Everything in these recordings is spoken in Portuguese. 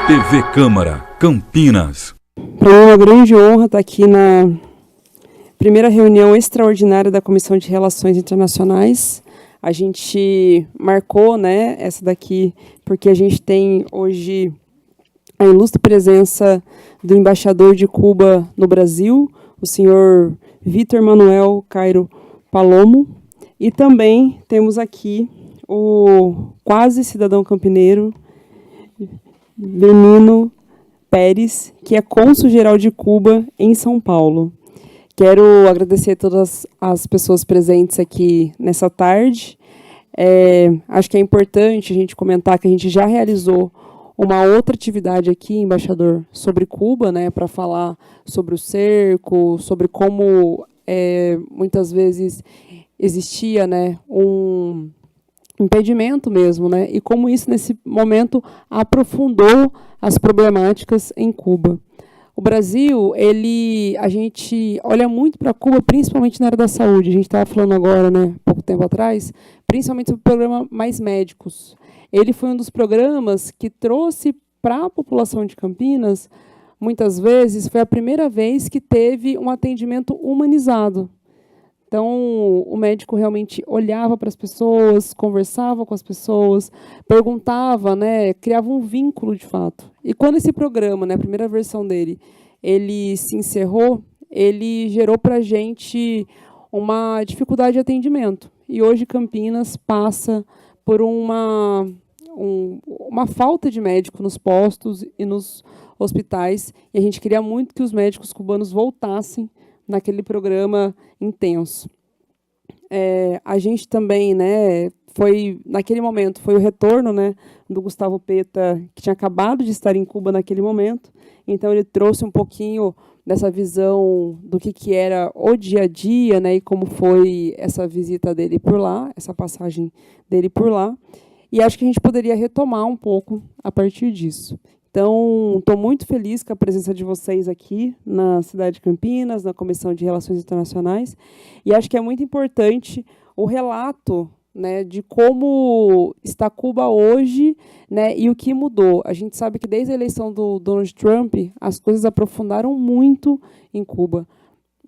TV Câmara, Campinas. Para mim é uma grande honra estar aqui na primeira reunião extraordinária da Comissão de Relações Internacionais. A gente marcou, essa daqui, porque a gente tem hoje a ilustre presença do embaixador de Cuba no Brasil, o senhor Vítor Manuel Cairo Palomo, e também temos aqui o quase cidadão campineiro, Benino Pérez, que é cônsul-geral de Cuba em São Paulo. Quero agradecer a todas as pessoas presentes aqui nessa tarde. Acho que é importante a gente comentar que a gente já realizou uma outra atividade aqui, embaixador, sobre Cuba, para falar sobre o cerco, sobre como muitas vezes existia um impedimento mesmo, e como isso, nesse momento, aprofundou as problemáticas em Cuba. O Brasil, a gente olha muito para Cuba, principalmente na área da saúde. A gente estava falando agora, pouco tempo atrás, principalmente sobre o programa Mais Médicos. Ele foi um dos programas que trouxe para a população de Campinas, muitas vezes, foi a primeira vez que teve um atendimento humanizado. Então, o médico realmente olhava para as pessoas, conversava com as pessoas, perguntava, criava um vínculo de fato. E quando esse programa, a primeira versão dele, ele se encerrou, ele gerou para a gente uma dificuldade de atendimento. E hoje Campinas passa por uma falta de médico nos postos e nos hospitais, e a gente queria muito que os médicos cubanos voltassem naquele programa intenso. A gente também, naquele momento, foi o retorno do Gustavo Peta, que tinha acabado de estar em Cuba naquele momento, então ele trouxe um pouquinho dessa visão do que era o dia a dia, e como foi essa visita dele por lá, essa passagem dele por lá, e acho que a gente poderia retomar um pouco a partir disso. Então, estou muito feliz com a presença de vocês aqui na cidade de Campinas, na Comissão de Relações Internacionais, e acho que é muito importante o relato de como está Cuba hoje e o que mudou. A gente sabe que desde a eleição do Donald Trump, as coisas aprofundaram muito em Cuba.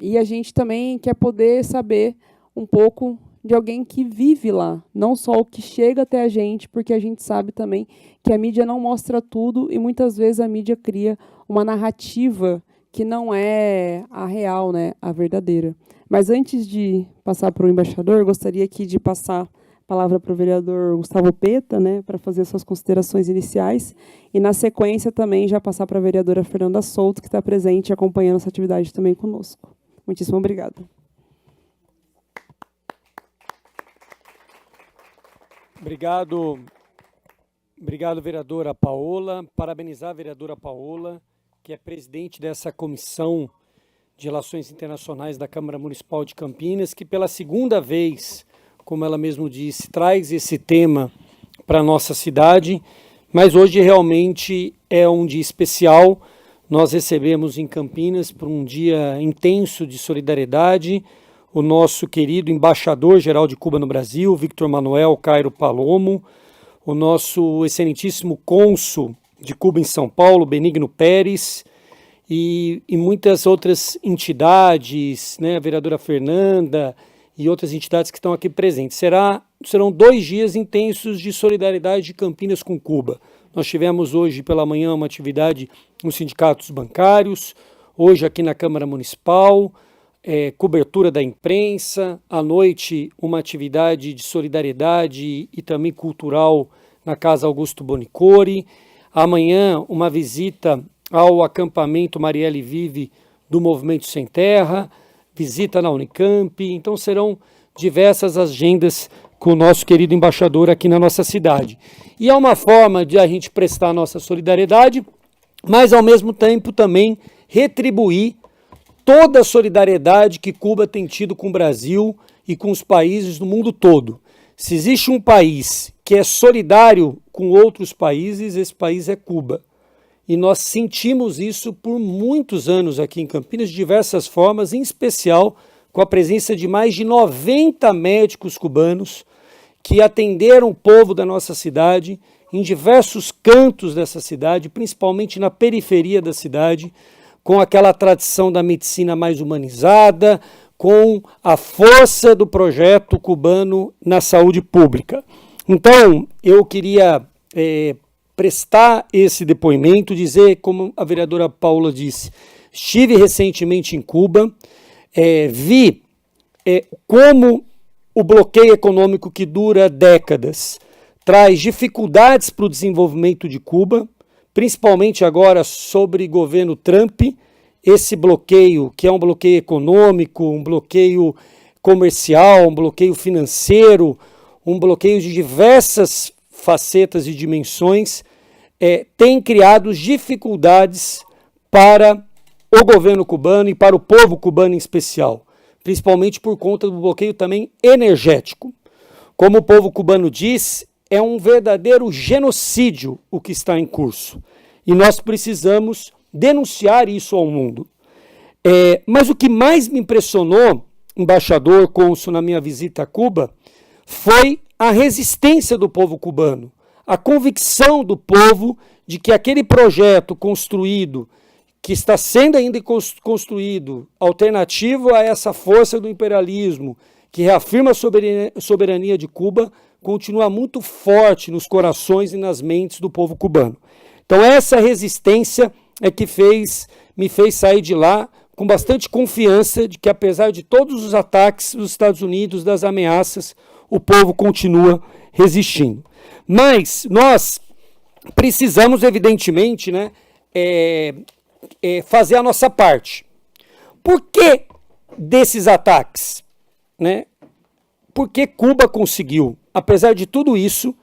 E a gente também quer poder saber um pouco de alguém que vive lá, não só o que chega até a gente, porque a gente sabe também que a mídia não mostra tudo e muitas vezes a mídia cria uma narrativa que não é a real, a verdadeira. Mas antes de passar para o embaixador, gostaria aqui de passar a palavra para o vereador Gustavo Peta, para fazer suas considerações iniciais, e na sequência também já passar para a vereadora Fernanda Souto, que está presente e acompanhando essa atividade também conosco. Muitíssimo obrigada. Obrigado, vereadora Paola. Parabenizar a vereadora Paola, que é presidente dessa Comissão de Relações Internacionais da Câmara Municipal de Campinas, que pela segunda vez, como ela mesmo disse, traz esse tema para a nossa cidade, mas hoje realmente é um dia especial. Nós recebemos em Campinas, por um dia intenso de solidariedade, o nosso querido embaixador-geral de Cuba no Brasil, Vítor Manuel Cairo Palomo, o nosso excelentíssimo cônsul de Cuba em São Paulo, Benigno Pérez, e muitas outras entidades, a vereadora Fernanda e outras entidades que estão aqui presentes. Serão 2 dias intensos de solidariedade de Campinas com Cuba. Nós tivemos hoje pela manhã uma atividade nos sindicatos bancários, hoje aqui na Câmara Municipal, cobertura da imprensa, à noite uma atividade de solidariedade e também cultural na Casa Augusto Bonicore, amanhã uma visita ao acampamento Marielle Vive do Movimento Sem Terra, visita na Unicamp, então serão diversas agendas com o nosso querido embaixador aqui na nossa cidade. E é uma forma de a gente prestar nossa solidariedade, mas ao mesmo tempo também retribuir toda a solidariedade que Cuba tem tido com o Brasil e com os países do mundo todo. Se existe um país que é solidário com outros países, esse país é Cuba. E nós sentimos isso por muitos anos aqui em Campinas, de diversas formas, em especial com a presença de mais de 90 médicos cubanos que atenderam o povo da nossa cidade, em diversos cantos dessa cidade, principalmente na periferia da cidade, com aquela tradição da medicina mais humanizada, com a força do projeto cubano na saúde pública. Então, eu queria prestar esse depoimento, dizer, como a vereadora Paula disse, estive recentemente em Cuba, vi como o bloqueio econômico que dura décadas traz dificuldades para o desenvolvimento de Cuba, principalmente agora sobre governo Trump. Esse bloqueio, que é um bloqueio econômico, um bloqueio comercial, um bloqueio financeiro, um bloqueio de diversas facetas e dimensões, tem criado dificuldades para o governo cubano e para o povo cubano em especial, principalmente por conta do bloqueio também energético. Como o povo cubano diz, é um verdadeiro genocídio o que está em curso. E nós precisamos denunciar isso ao mundo. Mas o que mais me impressionou, embaixador, cônsul, na minha visita a Cuba, foi a resistência do povo cubano, a convicção do povo de que aquele projeto construído, que está sendo ainda construído, alternativo a essa força do imperialismo, que reafirma a soberania de Cuba, continua muito forte nos corações e nas mentes do povo cubano. Então essa resistência é que me fez sair de lá com bastante confiança de que, apesar de todos os ataques dos Estados Unidos, das ameaças, o povo continua resistindo. Mas nós precisamos, evidentemente, fazer a nossa parte. Por que desses ataques? Porque Cuba conseguiu, apesar de tudo isso,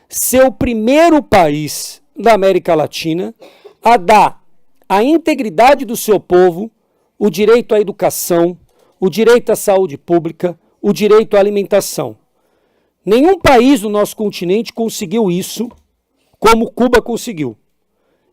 ser o primeiro país da América Latina a dar à integridade do seu povo o direito à educação, o direito à saúde pública, o direito à alimentação. Nenhum país do nosso continente conseguiu isso como Cuba conseguiu.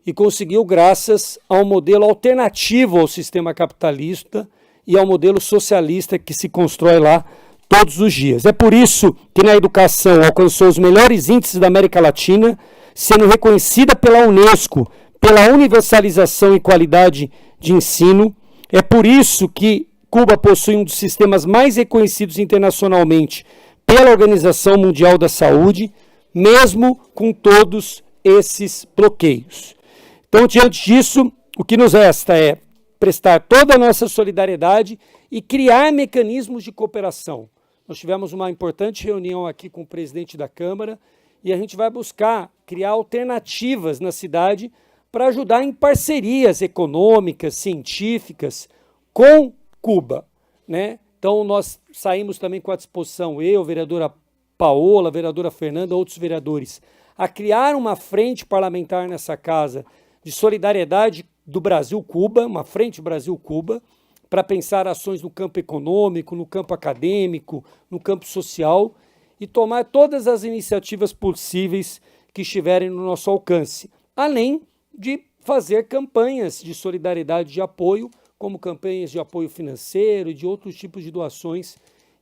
E conseguiu graças a um modelo alternativo ao sistema capitalista e ao modelo socialista que se constrói lá todos os dias. É por isso que na educação alcançou os melhores índices da América Latina, sendo reconhecida pela Unesco pela universalização e qualidade de ensino. É por isso que Cuba possui um dos sistemas mais reconhecidos internacionalmente pela Organização Mundial da Saúde, mesmo com todos esses bloqueios. Então, diante disso, o que nos resta é prestar toda a nossa solidariedade e criar mecanismos de cooperação. Nós tivemos uma importante reunião aqui com o presidente da Câmara e a gente vai buscar criar alternativas na cidade para ajudar em parcerias econômicas, científicas com Cuba, Então, nós saímos também com a disposição, eu, a vereadora Paola, a vereadora Fernanda, outros vereadores, a criar uma frente parlamentar nessa casa de solidariedade do Brasil-Cuba, uma frente Brasil-Cuba, para pensar ações no campo econômico, no campo acadêmico, no campo social e tomar todas as iniciativas possíveis que estiverem no nosso alcance, além de fazer campanhas de solidariedade e de apoio, como campanhas de apoio financeiro e de outros tipos de doações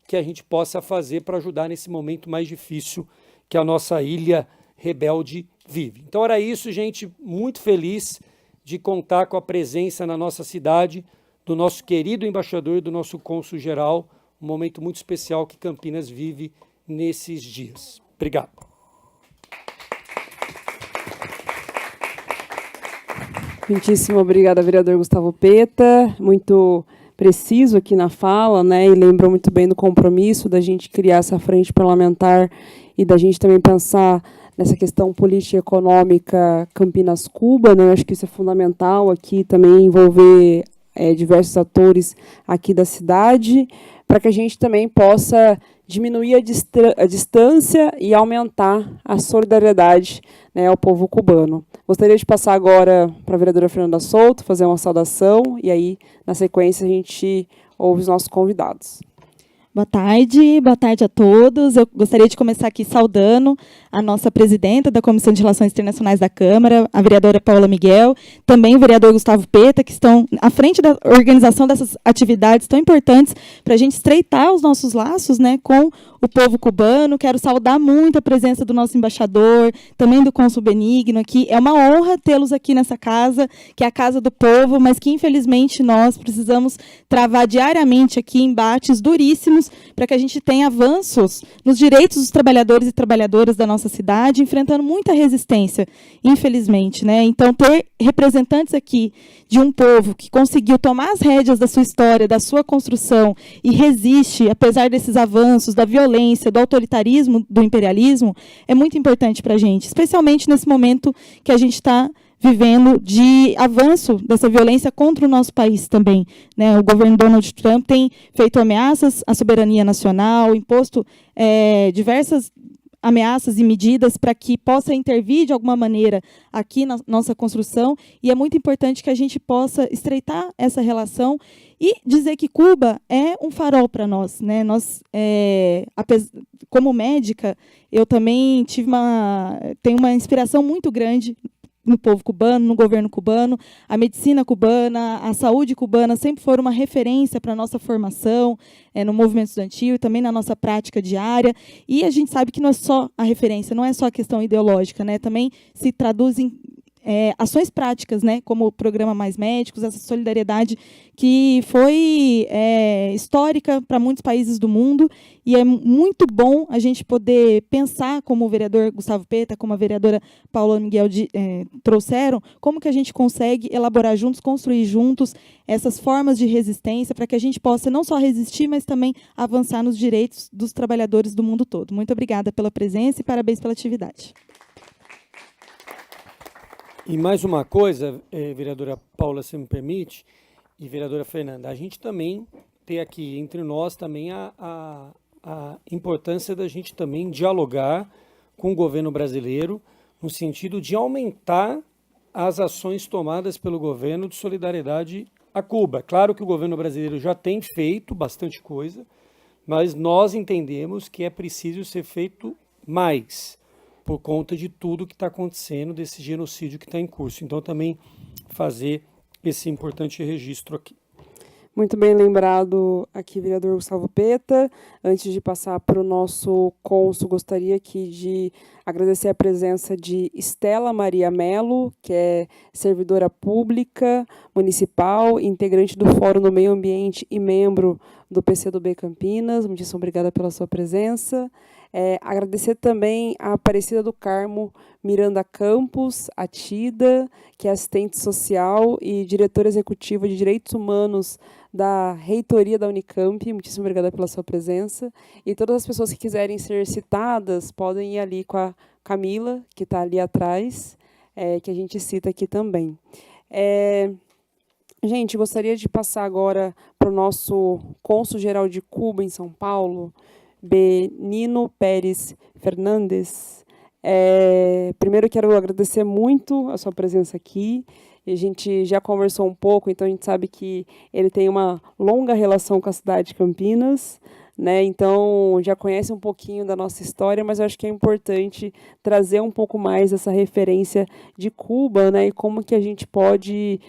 que a gente possa fazer para ajudar nesse momento mais difícil que a nossa ilha rebelde vive. Então era isso, gente, muito feliz de contar com a presença na nossa cidade do nosso querido embaixador e do nosso cônsul-geral, um momento muito especial que Campinas vive nesses dias. Obrigado. Muitíssimo obrigada, vereador Gustavo Peta, muito preciso aqui na fala, e lembra muito bem do compromisso da gente criar essa frente parlamentar e da gente também pensar nessa questão política e econômica Campinas-Cuba, Eu acho que isso é fundamental aqui também envolver diversos atores aqui da cidade, para que a gente também possa diminuir a distância e aumentar a solidariedade ao povo cubano. Gostaria de passar agora para a vereadora Fernanda Souto, fazer uma saudação, e aí, na sequência, a gente ouve os nossos convidados. Boa tarde a todos. Eu gostaria de começar aqui saudando a nossa presidenta da Comissão de Relações Internacionais da Câmara, a vereadora Paula Miguel, também o vereador Gustavo Peta, que estão à frente da organização dessas atividades tão importantes para a gente estreitar os nossos laços, né, com o povo cubano. Quero saudar muito a presença do nosso embaixador, também do cônsul Benigno aqui. É uma honra tê-los aqui nessa casa, que é a casa do povo, mas que, infelizmente, nós precisamos travar diariamente aqui embates duríssimos para que a gente tenha avanços nos direitos dos trabalhadores e trabalhadoras da nossa cidade, enfrentando muita resistência, infelizmente, né? Então, ter representantes aqui de um povo que conseguiu tomar as rédeas da sua história, da sua construção, e resiste, apesar desses avanços, da violência, do autoritarismo, do imperialismo, é muito importante para a gente, especialmente nesse momento que a gente está vivendo de avanço dessa violência contra o nosso país também, né? O governo Donald Trump tem feito ameaças à soberania nacional, imposto diversas ameaças e medidas para que possa intervir de alguma maneira aqui na nossa construção, e é muito importante que a gente possa estreitar essa relação e dizer que Cuba é um farol para nós, né? Nós, como médica, eu também tenho uma inspiração muito grande no povo cubano, no governo cubano. A medicina cubana, a saúde cubana sempre foram uma referência para a nossa formação no movimento estudantil e também na nossa prática diária. E a gente sabe que não é só a referência, não é só a questão ideológica, né? Também se traduz em ações práticas, né, como o programa Mais Médicos, essa solidariedade que foi histórica para muitos países do mundo, e é muito bom a gente poder pensar, como o vereador Gustavo Peta, como a vereadora Paula Miguel trouxeram, como que a gente consegue elaborar juntos, construir juntos essas formas de resistência para que a gente possa não só resistir, mas também avançar nos direitos dos trabalhadores do mundo todo. Muito obrigada pela presença e parabéns pela atividade. E mais uma coisa, vereadora Paula, se me permite, e vereadora Fernanda, a gente também tem aqui entre nós também a importância da gente também dialogar com o governo brasileiro no sentido de aumentar as ações tomadas pelo governo de solidariedade a Cuba. Claro que o governo brasileiro já tem feito bastante coisa, mas nós entendemos que é preciso ser feito mais, por conta de tudo que está acontecendo, desse genocídio que está em curso. Então, também fazer esse importante registro aqui. Muito bem lembrado aqui, vereador Gustavo Peta. Antes de passar para o nosso cônsul, gostaria aqui de agradecer a presença de Estela Maria Melo, que é servidora pública municipal, integrante do Fórum do Meio Ambiente e membro do PCdoB Campinas. Muitíssimo obrigada pela sua presença. Agradecer também a Aparecida do Carmo Miranda Campos, a Tida, que é assistente social e diretora executiva de Direitos Humanos da Reitoria da Unicamp. Muitíssimo obrigada pela sua presença. E todas as pessoas que quiserem ser citadas podem ir ali com a Camila, que está ali atrás, que a gente cita aqui também. Gente, gostaria de passar agora para o nosso cônsul-geral de Cuba, em São Paulo, Benigno Pérez Fernandes. Primeiro, quero agradecer muito a sua presença aqui. A gente já conversou um pouco, então a gente sabe que ele tem uma longa relação com a cidade de Campinas, né? Então, já conhece um pouquinho da nossa história, mas eu acho que é importante trazer um pouco mais essa referência de Cuba, né? E como que a gente pode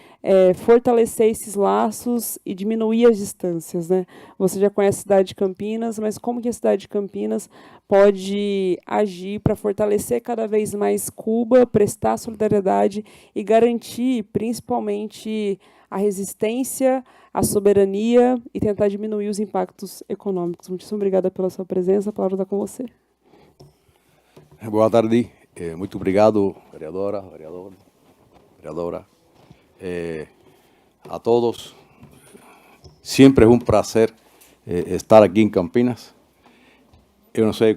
fortalecer esses laços e diminuir as distâncias, né? Você já conhece a cidade de Campinas, mas como que a cidade de Campinas pode agir para fortalecer cada vez mais Cuba, prestar solidariedade e garantir, principalmente, a resistência, a soberania e tentar diminuir os impactos econômicos. Muito obrigada pela sua presença. A palavra está com você. Boa tarde. Muito obrigado, vereadora. A todos. Siempre es un placer estar aquí en Campinas. Yo no sé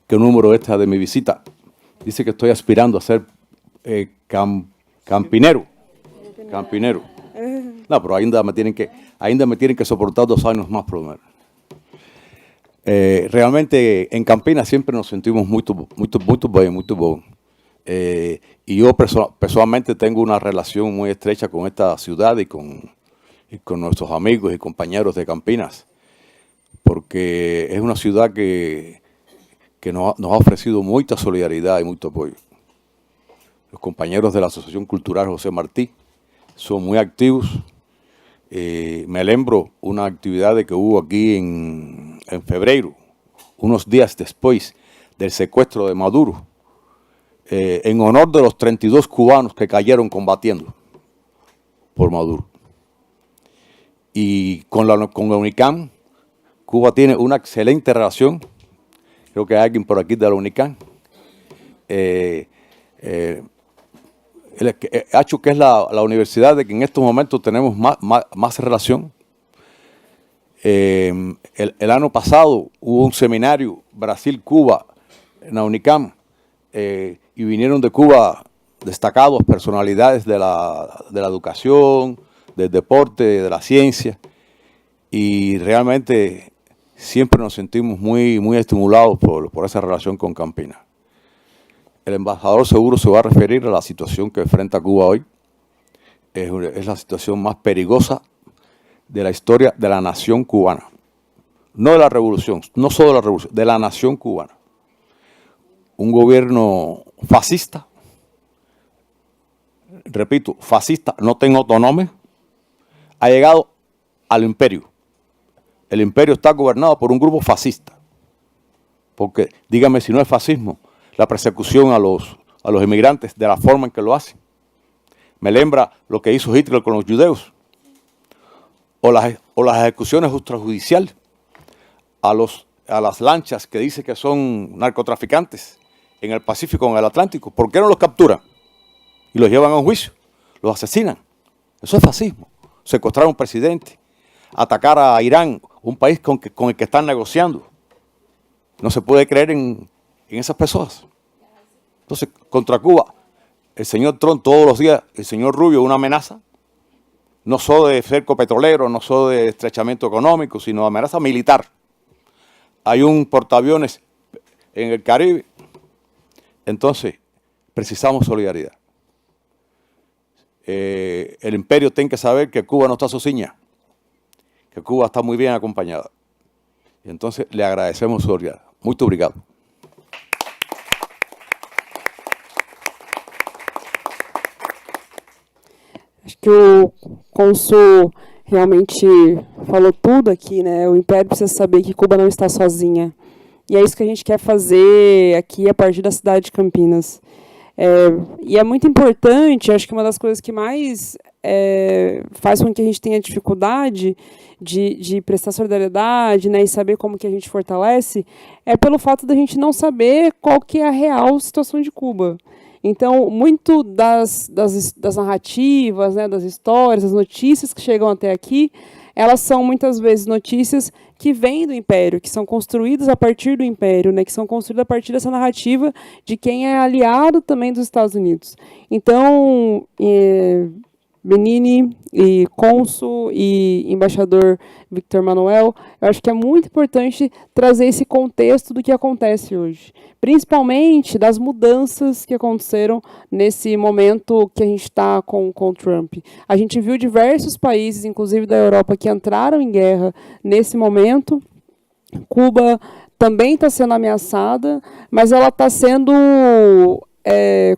qué número es de mi visita. Dice que estoy aspirando a ser campinero. No, pero ainda me tienen que soportar 2 años más por lo menos. Realmente en Campinas siempre nos sentimos muy bien. Y yo personalmente tengo una relación muy estrecha con esta ciudad y con nuestros amigos y compañeros de Campinas. porque es una ciudad que nos ha ofrecido mucha solidaridad y mucho apoyo. Los compañeros de la Asociación Cultural José Martí son muy activos. Me lembro una actividad que hubo aquí en febrero, unos días después del secuestro de Maduro, en honor de los 32 cubanos que cayeron combatiendo por Maduro. Y con la UNICAM, Cuba tiene una excelente relación. Creo que hay alguien por aquí de la UNICAM. Hecho que es la universidad de que en estos momentos tenemos más relación. El año pasado hubo un seminario Brasil-Cuba en la UNICAM y vinieron de Cuba destacados personalidades de la educación, del deporte, de la ciencia, y realmente siempre nos sentimos muy estimulados por esa relación con Campinas. El embajador seguro se va a referir a la situación que enfrenta Cuba hoy. Es la situación más peligrosa de la historia de la nación cubana. No de la revolución, no solo de la revolución, de la nación cubana. Un gobierno fascista, repito, fascista, no tengo otro nombre, ha llegado al imperio. El imperio está gobernado por un grupo fascista. Porque, dígame si no es fascismo, la persecución a los inmigrantes de la forma en que lo hacen. Me lembra lo que hizo Hitler con los judeos. O las ejecuciones extrajudiciales a las lanchas que dice que son narcotraficantes en el Pacífico, en el Atlántico. ¿Por qué no los capturan? Y los llevan a un juicio, los asesinan. Eso es fascismo. Secuestrar a un presidente, atacar a Irán, un país con el que están negociando. No se puede creer en esas personas. Entonces, contra Cuba, el señor Trump todos los días, el señor Rubio, una amenaza, no solo de cerco petrolero, no solo de estrechamiento económico, sino amenaza militar. Hay un portaaviones en el Caribe. Entonces, precisamos solidaridad. El imperio tiene que saber que Cuba no está sociña, que Cuba está muy bien acompañada. Y entonces le agradecemos su solidaridad. Muito obrigado. Acho que o cônsul realmente falou tudo aqui, né? O Império precisa saber que Cuba não está sozinha. E é isso que a gente quer fazer aqui a partir da cidade de Campinas. E é muito importante, acho que uma das coisas que mais faz com que a gente tenha dificuldade de prestar solidariedade, né, e saber como que a gente fortalece, é pelo fato da gente não saber qual que é a real situação de Cuba. Então, muito das narrativas, né, das histórias, das notícias que chegam até aqui, elas são muitas vezes notícias que vêm do Império, que são construídas a partir do Império, né, que são construídas a partir dessa narrativa de quem é aliado também dos Estados Unidos. Então, Benini e cônsul e embaixador Victor Manuel, eu acho que é muito importante trazer esse contexto do que acontece hoje, principalmente das mudanças que aconteceram nesse momento que a gente está com Trump. A gente viu diversos países, inclusive da Europa, que entraram em guerra nesse momento. Cuba também está sendo ameaçada, mas ela está sendo,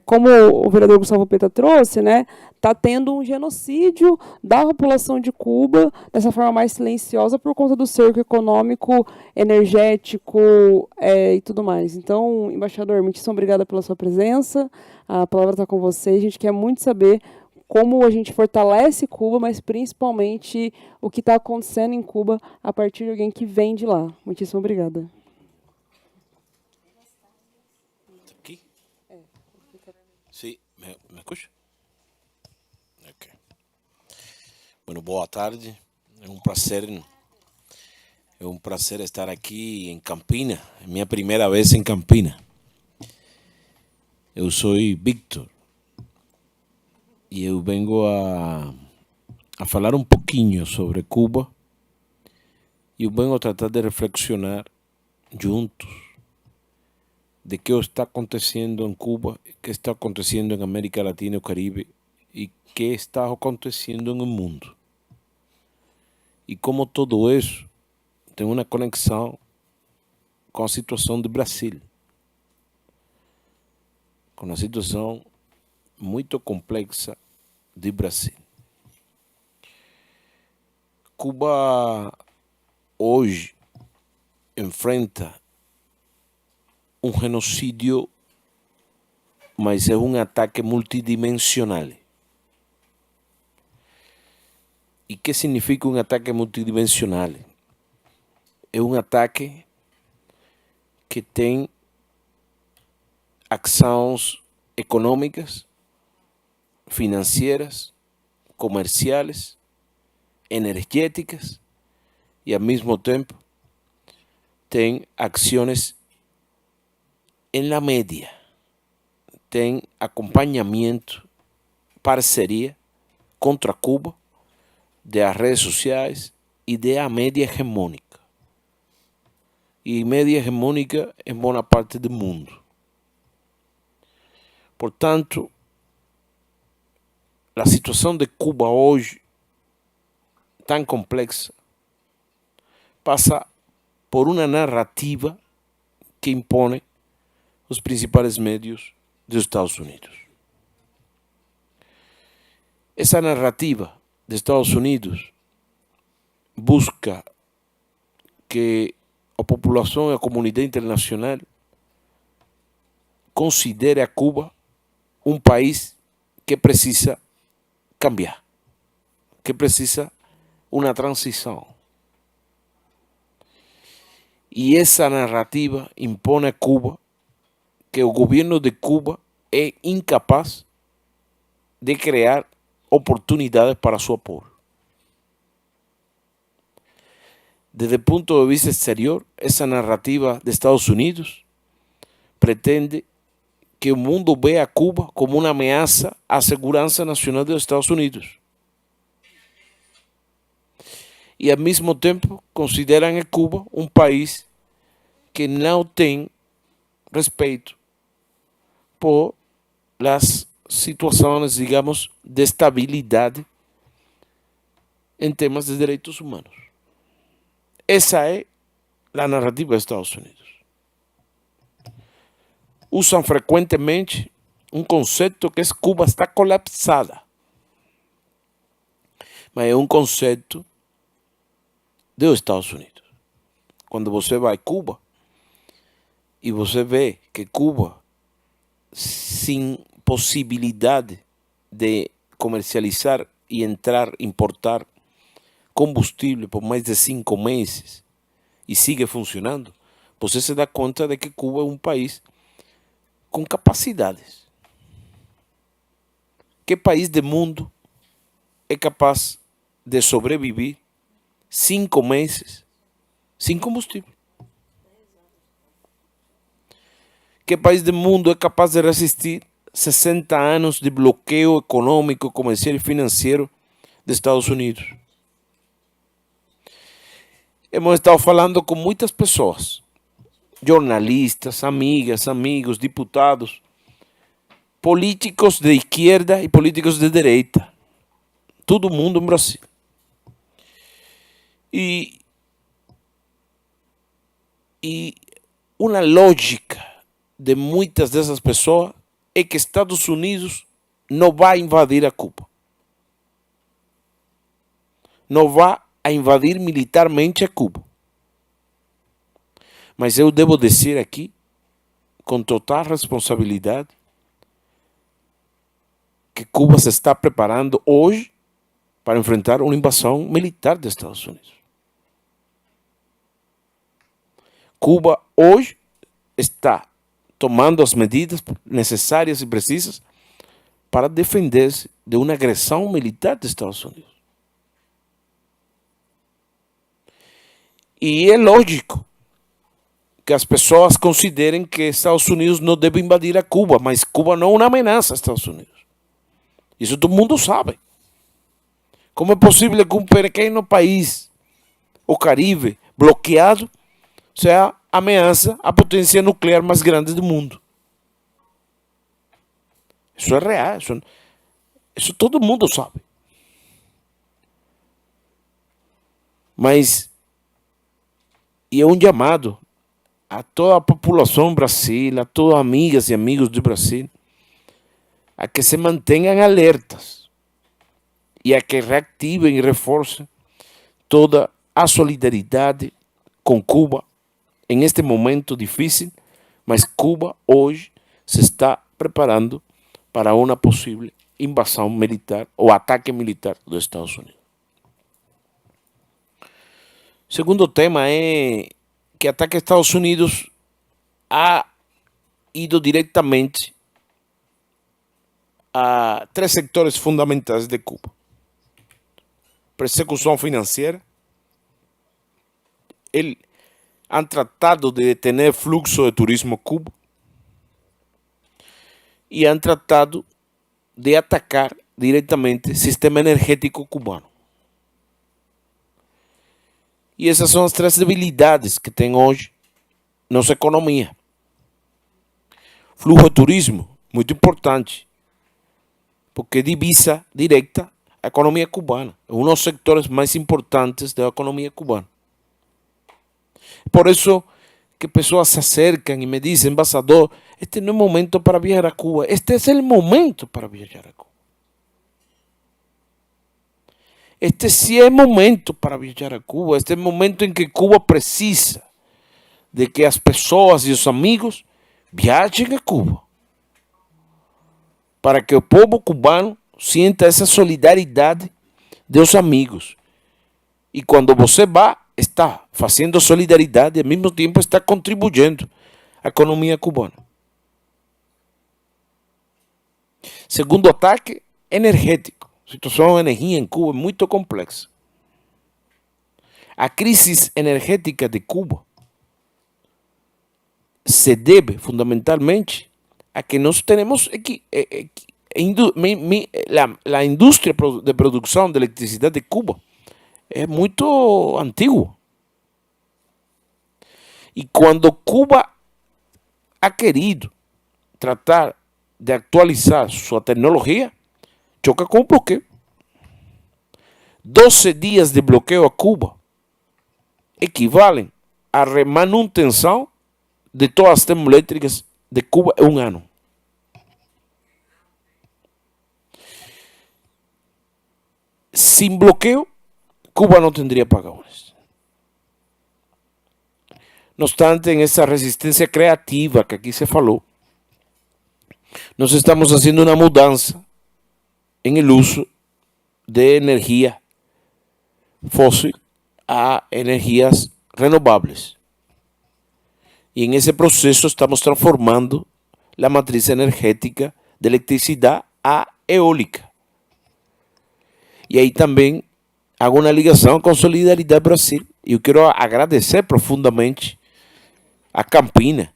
como o vereador Gustavo Peta trouxe, né, está tendo um genocídio da população de Cuba dessa forma mais silenciosa por conta do cerco econômico, energético e tudo mais. Então, embaixador, muitíssimo obrigada pela sua presença. A palavra está com você. A gente quer muito saber como a gente fortalece Cuba, mas principalmente o que está acontecendo em Cuba a partir de alguém que vem de lá. Muitíssimo obrigada. Aqui? Sim, me escucha? Ok. Bueno, boa tarde. É um prazer estar aqui em Campinas. É minha primeira vez em Campinas. Eu sou Victor e eu vengo a falar um pouquinho sobre Cuba e eu vengo a tratar de reflexionar juntos de qué está aconteciendo en Cuba, qué está aconteciendo en América Latina y Caribe y qué está aconteciendo en el mundo. Y cómo todo eso tem uma conexão com a situação do Brasil, com a situação muito complexa do Brasil. Cuba hoje enfrenta um genocídio, mas é um ataque multidimensional. E o que significa um ataque multidimensional? É um ataque que tem ações econômicas, financeiras, comerciais, energéticas e, ao mesmo tempo, tem ações em la média, tem acompanhamento, parceria contra Cuba das redes sociais e da média hegemônica. E média hegemônica em boa parte do mundo. Portanto, a situação de Cuba hoje, tão complexa, passa por uma narrativa que impõe os principais médios dos Estados Unidos. Essa narrativa dos Estados Unidos busca que a população e a comunidade internacional considere a Cuba um país que precisa cambiar, que precisa uma transição. E essa narrativa impõe a Cuba que o governo de Cuba é incapaz de criar oportunidades para seu povo. Desde o ponto de vista exterior, essa narrativa de Estados Unidos pretende que o mundo veja a Cuba como uma ameaça à segurança nacional dos Estados Unidos. E, ao mesmo tempo, consideram a Cuba um país que não tem respeito por as situações, digamos, de estabilidade em temas de direitos humanos. Essa é a narrativa dos Estados Unidos. Usam frequentemente um conceito que é Cuba está colapsada. Mas é um conceito dos Estados Unidos. Quando você vai a Cuba e você vê que Cuba, sem possibilidade de comercializar e importar combustível por mais de 5 meses e sigue funcionando, você se dá conta de que Cuba é um país com capacidades. Que país do mundo é capaz de sobreviver 5 meses sem combustível? Que país do mundo é capaz de resistir 60 anos de bloqueio econômico, comercial e financeiro dos Estados Unidos? Hemos estado falando com muitas pessoas, jornalistas, amigas, amigos, diputados, políticos de esquerda e políticos de direita, todo mundo no Brasil. E uma lógica de muitas dessas pessoas é que Estados Unidos não vai invadir a Cuba. Não vai invadir militarmente a Cuba. Mas eu devo dizer aqui, com total responsabilidade, que Cuba se está preparando hoje para enfrentar uma invasão militar dos Estados Unidos. Cuba hoje está tomando as medidas necessárias e precisas para defender-se de uma agressão militar dos Estados Unidos. E é lógico que as pessoas considerem que Estados Unidos não deve invadir a Cuba, mas Cuba não é uma ameaça aos Estados Unidos. Isso todo mundo sabe. Como é possível que um pequeno país, o Caribe, bloqueado, seja ameaça à potência nuclear mais grande do mundo? Isso é real, isso todo mundo sabe. Mas E é um chamado a toda a população do Brasil, a todas as amigas e amigos do Brasil, a que se mantenham alertas e a que reactivem e reforcem toda a solidariedade com Cuba em este momento difícil, mas Cuba hoje se está preparando para uma possível invasão militar ou ataque militar dos Estados Unidos. O segundo tema é que o ataque aos Estados Unidos ha ido diretamente a 3 sectores fundamentais de Cuba: persecução financeira, han tratado de detener el flujo de turismo a Cuba y han tratado de atacar directamente el sistema energético cubano. Y esas son las 3 debilidades que tem hoje nossa economia. Flujo de turismo, muito importante, porque divisa directa a economia cubana, é um dos sectores mais importantes da economia cubana. Por eso que pessoas se acercan y me dicen: embaixador, este no es momento para viajar a Cuba. Este es el momento para viajar a Cuba. Este sí es momento para viajar a Cuba. Este es el momento en que Cuba precisa de que as pessoas e os amigos viajem a Cuba, para que o povo cubano sinta essa solidariedade dos amigos. E quando você vai, está fazendo solidariedade e ao mesmo tempo está contribuindo à economia cubana. Segundo ataque, energético. A situação da energia em Cuba é muito complexa. A crise energética de Cuba se debe fundamentalmente a que nós temos a indústria de produção de eletricidade de Cuba é muito antigo. E quando Cuba ha querido tratar de actualizar sua tecnologia, choca com o bloqueio. 12 dias de bloqueio a Cuba equivalem à remanutenção de todas as termoelétricas de Cuba em um ano. Sem bloqueio, Cuba não teria apagones. No obstante, en esa resistencia creativa que aquí se falou, nos estamos haciendo una mudanza en el uso de energía fósil a energías renovables. Y en ese proceso estamos transformando la matriz energética de electricidad a eólica. Y ahí también hago una ligação com Solidariedade Brasil. E eu quero agradecer profundamente a Campina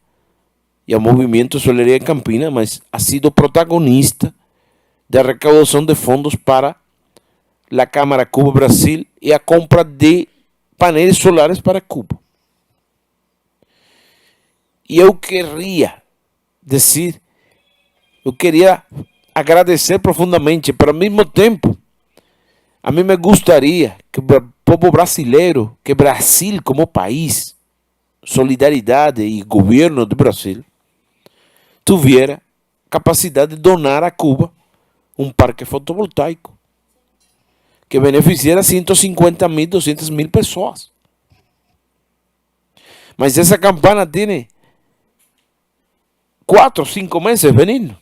e ao movimento Solidariedade Campina, mas ha sido protagonista da recaudação de fundos para a Câmara Cuba Brasil e a compra de painéis solares para Cuba. E eu queria dizer, eu queria agradecer profundamente, pero ao mesmo tempo, a mim me gostaria que o povo brasileiro, que Brasil como país, solidariedade e governo do Brasil, tivesse capacidade de donar a Cuba um parque fotovoltaico que beneficiara 150.000, 200.000 pessoas. Mas essa campana tem 4 ou 5 meses venindo.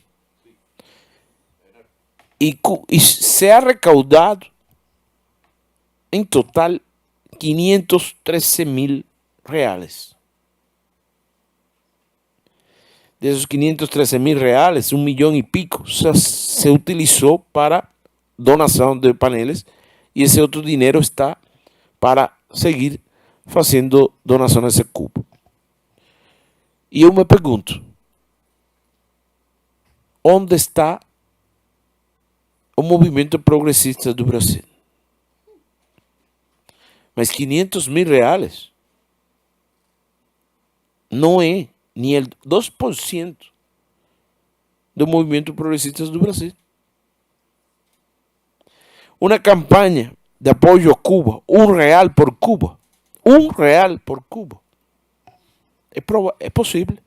E se ha recaudado em total 513.000 reais. De esos 513.000 reais, 1 milhão e pico se utilizou para donação de paneles e esse outro dinheiro está para seguir fazendo donações a Cuba. E eu me pergunto, onde está o movimento progressista do Brasil? Mas 500.000 reais não é nem o 2% do movimento progressista do Brasil. Uma campanha de apoio a Cuba, R$1 por Cuba, R$1 por Cuba, É possível.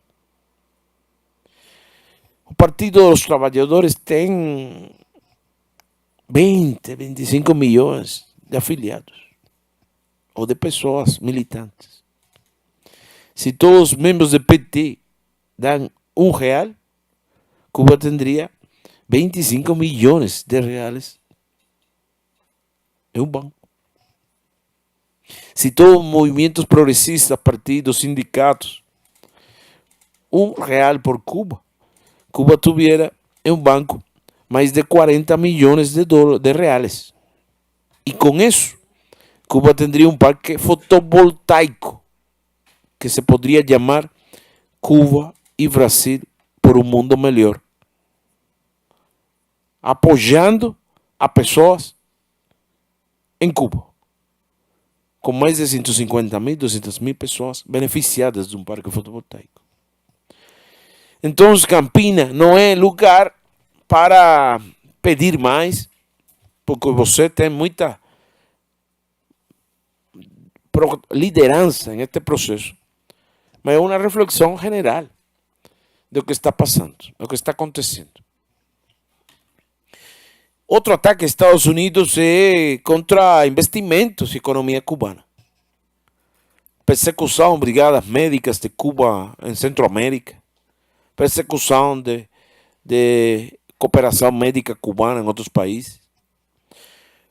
O Partido dos Trabalhadores tem 20, 25 milhões de afiliados ou de pessoas militantes. Se todos os membros do PT dão R$1, Cuba tendría 25 millones de reales en un banco. Si todos los movimientos progresistas, partidos, sindicatos, R$1 por Cuba, Cuba tuviera en un banco más de 40 millones de reales. Y con eso, Cuba tendría un parque fotovoltaico que se podría llamar Cuba y Brasil por un mundo mejor, apoyando a pessoas em Cuba, com mais de 150.000, 200.000 pessoas beneficiadas de um parque fotovoltaico. Então, Campinas não é lugar para pedir mais, porque você tem muita liderança neste processo, mas é uma reflexão general do que está passando, do que está acontecendo. Outro ataque a Estados Unidos é contra investimentos e economia cubana. Persecução, brigadas médicas de Cuba em Centroamérica. Persecução de cooperação médica cubana em outros países.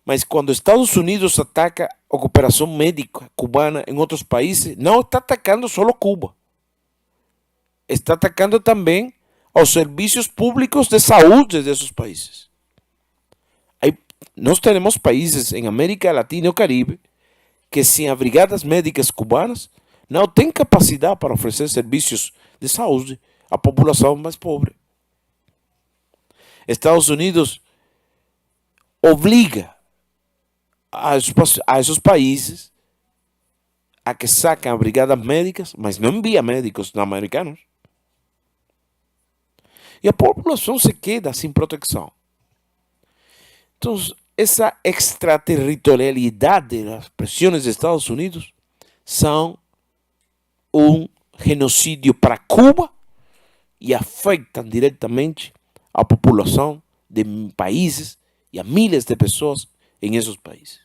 Mas quando Estados Unidos ataca a cooperação médica cubana em outros países, não está atacando só Cuba. Está atacando também aos serviços públicos de saúde desses países. Nós temos países em América Latina e o Caribe que, sem as brigadas médicas cubanas, não têm capacidade para oferecer serviços de saúde à população mais pobre. Estados Unidos obriga a esses países a que saquem as brigadas médicas, mas não envia médicos americanos. E a população se queda sem proteção. Então, essa extraterritorialidade das pressões dos Estados Unidos são um genocídio para Cuba e afetam diretamente a população de países e a milhares de pessoas em esses países.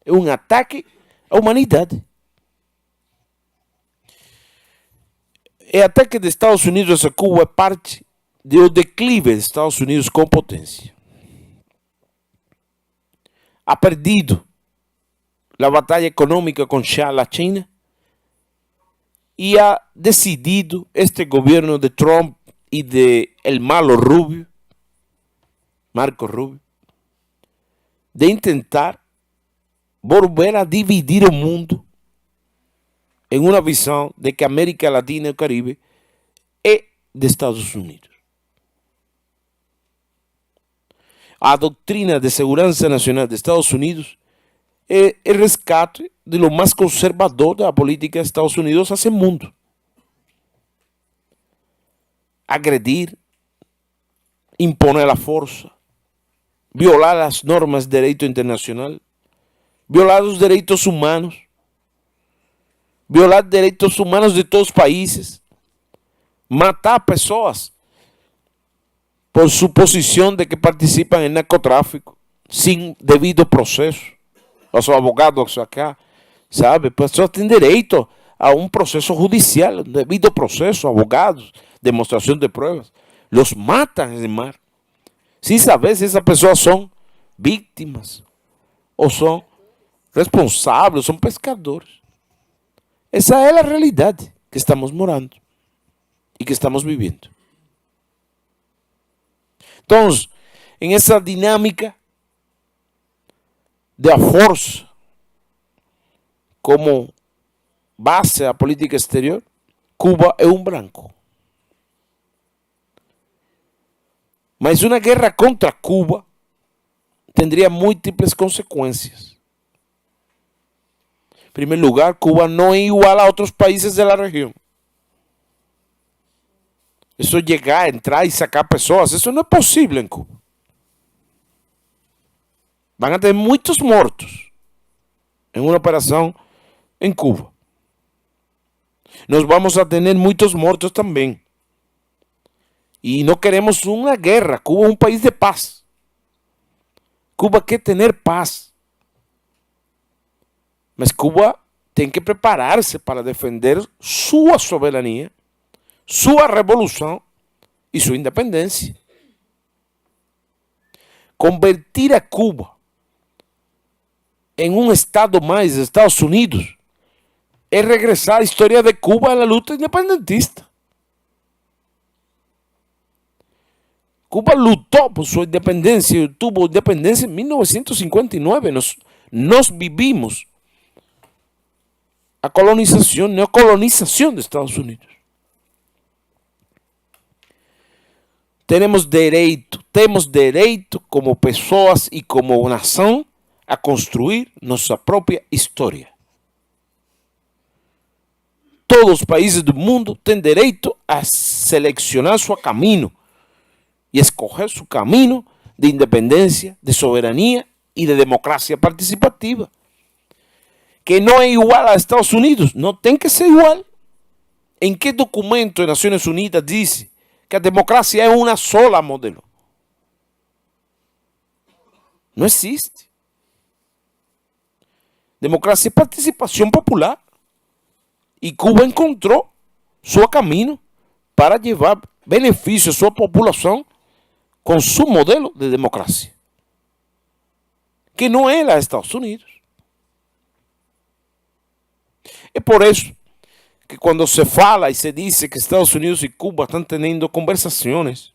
É um ataque à humanidade. O ataque dos Estados Unidos a Cuba é parte do declive dos Estados Unidos como potência. Ha perdido a batalha econômica com a China e ha decidido este governo de Trump e de el malo Rubio, Marco Rubio, de tentar volver a dividir o mundo em uma visão de que a América Latina e o Caribe é de Estados Unidos. A doutrina de segurança nacional de Estados Unidos é o resgate de lo mais conservador da política de Estados Unidos hacia o mundo. Agredir, imponer a força, violar as normas de direito internacional, violar os direitos humanos, violar direitos humanos de todos os países, matar pessoas por su posición de que participan en narcotráfico sin debido proceso. Los abogados acá, ¿sabe? Pessoas têm direito a un proceso judicial, debido proceso, abogados, demostración de pruebas. Los matan en el mar, sin saber si esas pessoas son víctimas o son responsables, son pescadores. Esa es la realidad que estamos morando y que estamos viviendo. Entonces, en esa dinámica de a força como base da política exterior, Cuba é um branco. Mas uma guerra contra Cuba tendría múltiples consecuencias. En primer lugar, Cuba no es igual a otros países de la región. Eso llegar, entrar y sacar pessoas, eso no es posible en Cuba. Van a tener muchos muertos en una operación en Cuba. Nós vamos a tener muitos mortos também. E não queremos uma guerra. Cuba é um país de paz. Cuba quer ter paz. Mas Cuba tem que preparar-se para defender sua soberania, sua revolução e sua independência. Convertir a Cuba em um estado mais dos Estados Unidos é regressar à história de Cuba à luta independentista. Cuba lutou por sua independência e tuvo independência em 1959. Nós vivimos a colonização, neocolonização dos Estados Unidos. Temos direito como pessoas e como nação a construir nossa própria história. Todos os países do mundo têm direito a selecionar seu caminho e escolher seu caminho de independência, de soberania e de democracia participativa. Que não é igual aos Estados Unidos, não tem que ser igual. Em que documento das Nações Unidas diz que a democracia é uma sola modelo? Não existe. Democracia é participação popular. E Cuba encontrou seu caminho para levar benefício à sua população com seu modelo de democracia, que não é lá nos Estados Unidos. É por isso que quando se fala e se diz que Estados Unidos e Cuba estão tendo conversações,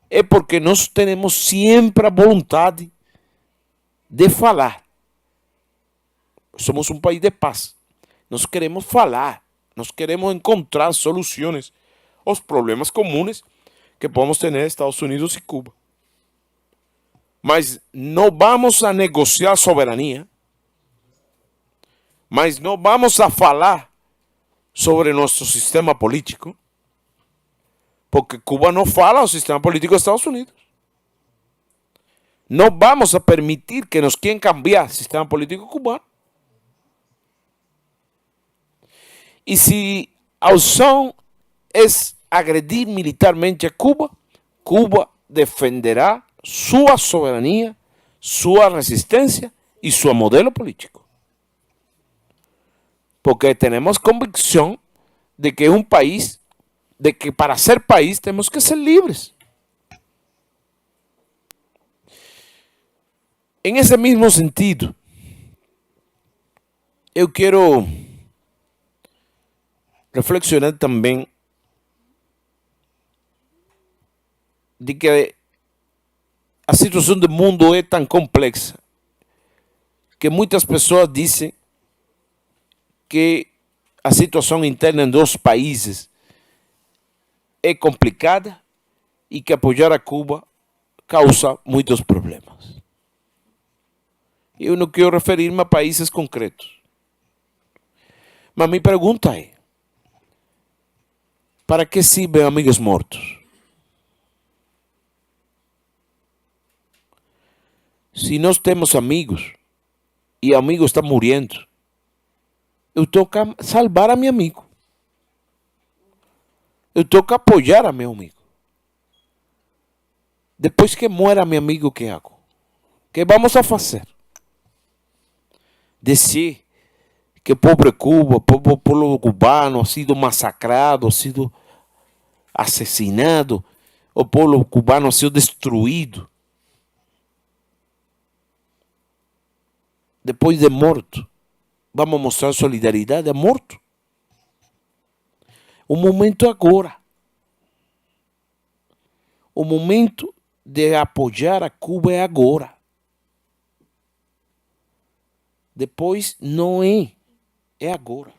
é porque nós temos sempre a vontade de falar. Somos um país de paz. Nós queremos falar, nós queremos encontrar soluções aos problemas comuns que podemos ter Estados Unidos e Cuba. Mas não vamos a negociar soberania, mas não vamos a falar sobre nosso sistema político, porque Cuba não fala do sistema político dos Estados Unidos. Não vamos a permitir que nos quieran cambiar o sistema político cubano. E se a opção é agredir militarmente a Cuba, Cuba defenderá sua soberania, sua resistência e seu modelo político. Porque temos convicção de que é um país, de que para ser país temos que ser livres. Em esse mesmo sentido, eu quero reflexionar também de que a situação do mundo é tão complexa que muitas pessoas dizem que a situação interna em dois países é complicada e que apoiar a Cuba causa muitos problemas. Eu não quero referir-me a países concretos. Mas minha pergunta é: para que servem amigos mortos? Se nós temos amigos e o amigo está morrendo, eu tenho que salvar a meu amigo. Eu tenho que apoiar a meu amigo. Depois que muera meu amigo, o que hago? O que vamos a fazer? Dizer que o pobre Cuba, o povo cubano ha sido massacrado, ha sido assassinado, o povo cubano ha sido destruído. Depois de morto, vamos mostrar solidariedade a morto. O momento é agora. O momento de apoiar a Cuba é agora. Depois não é. É agora.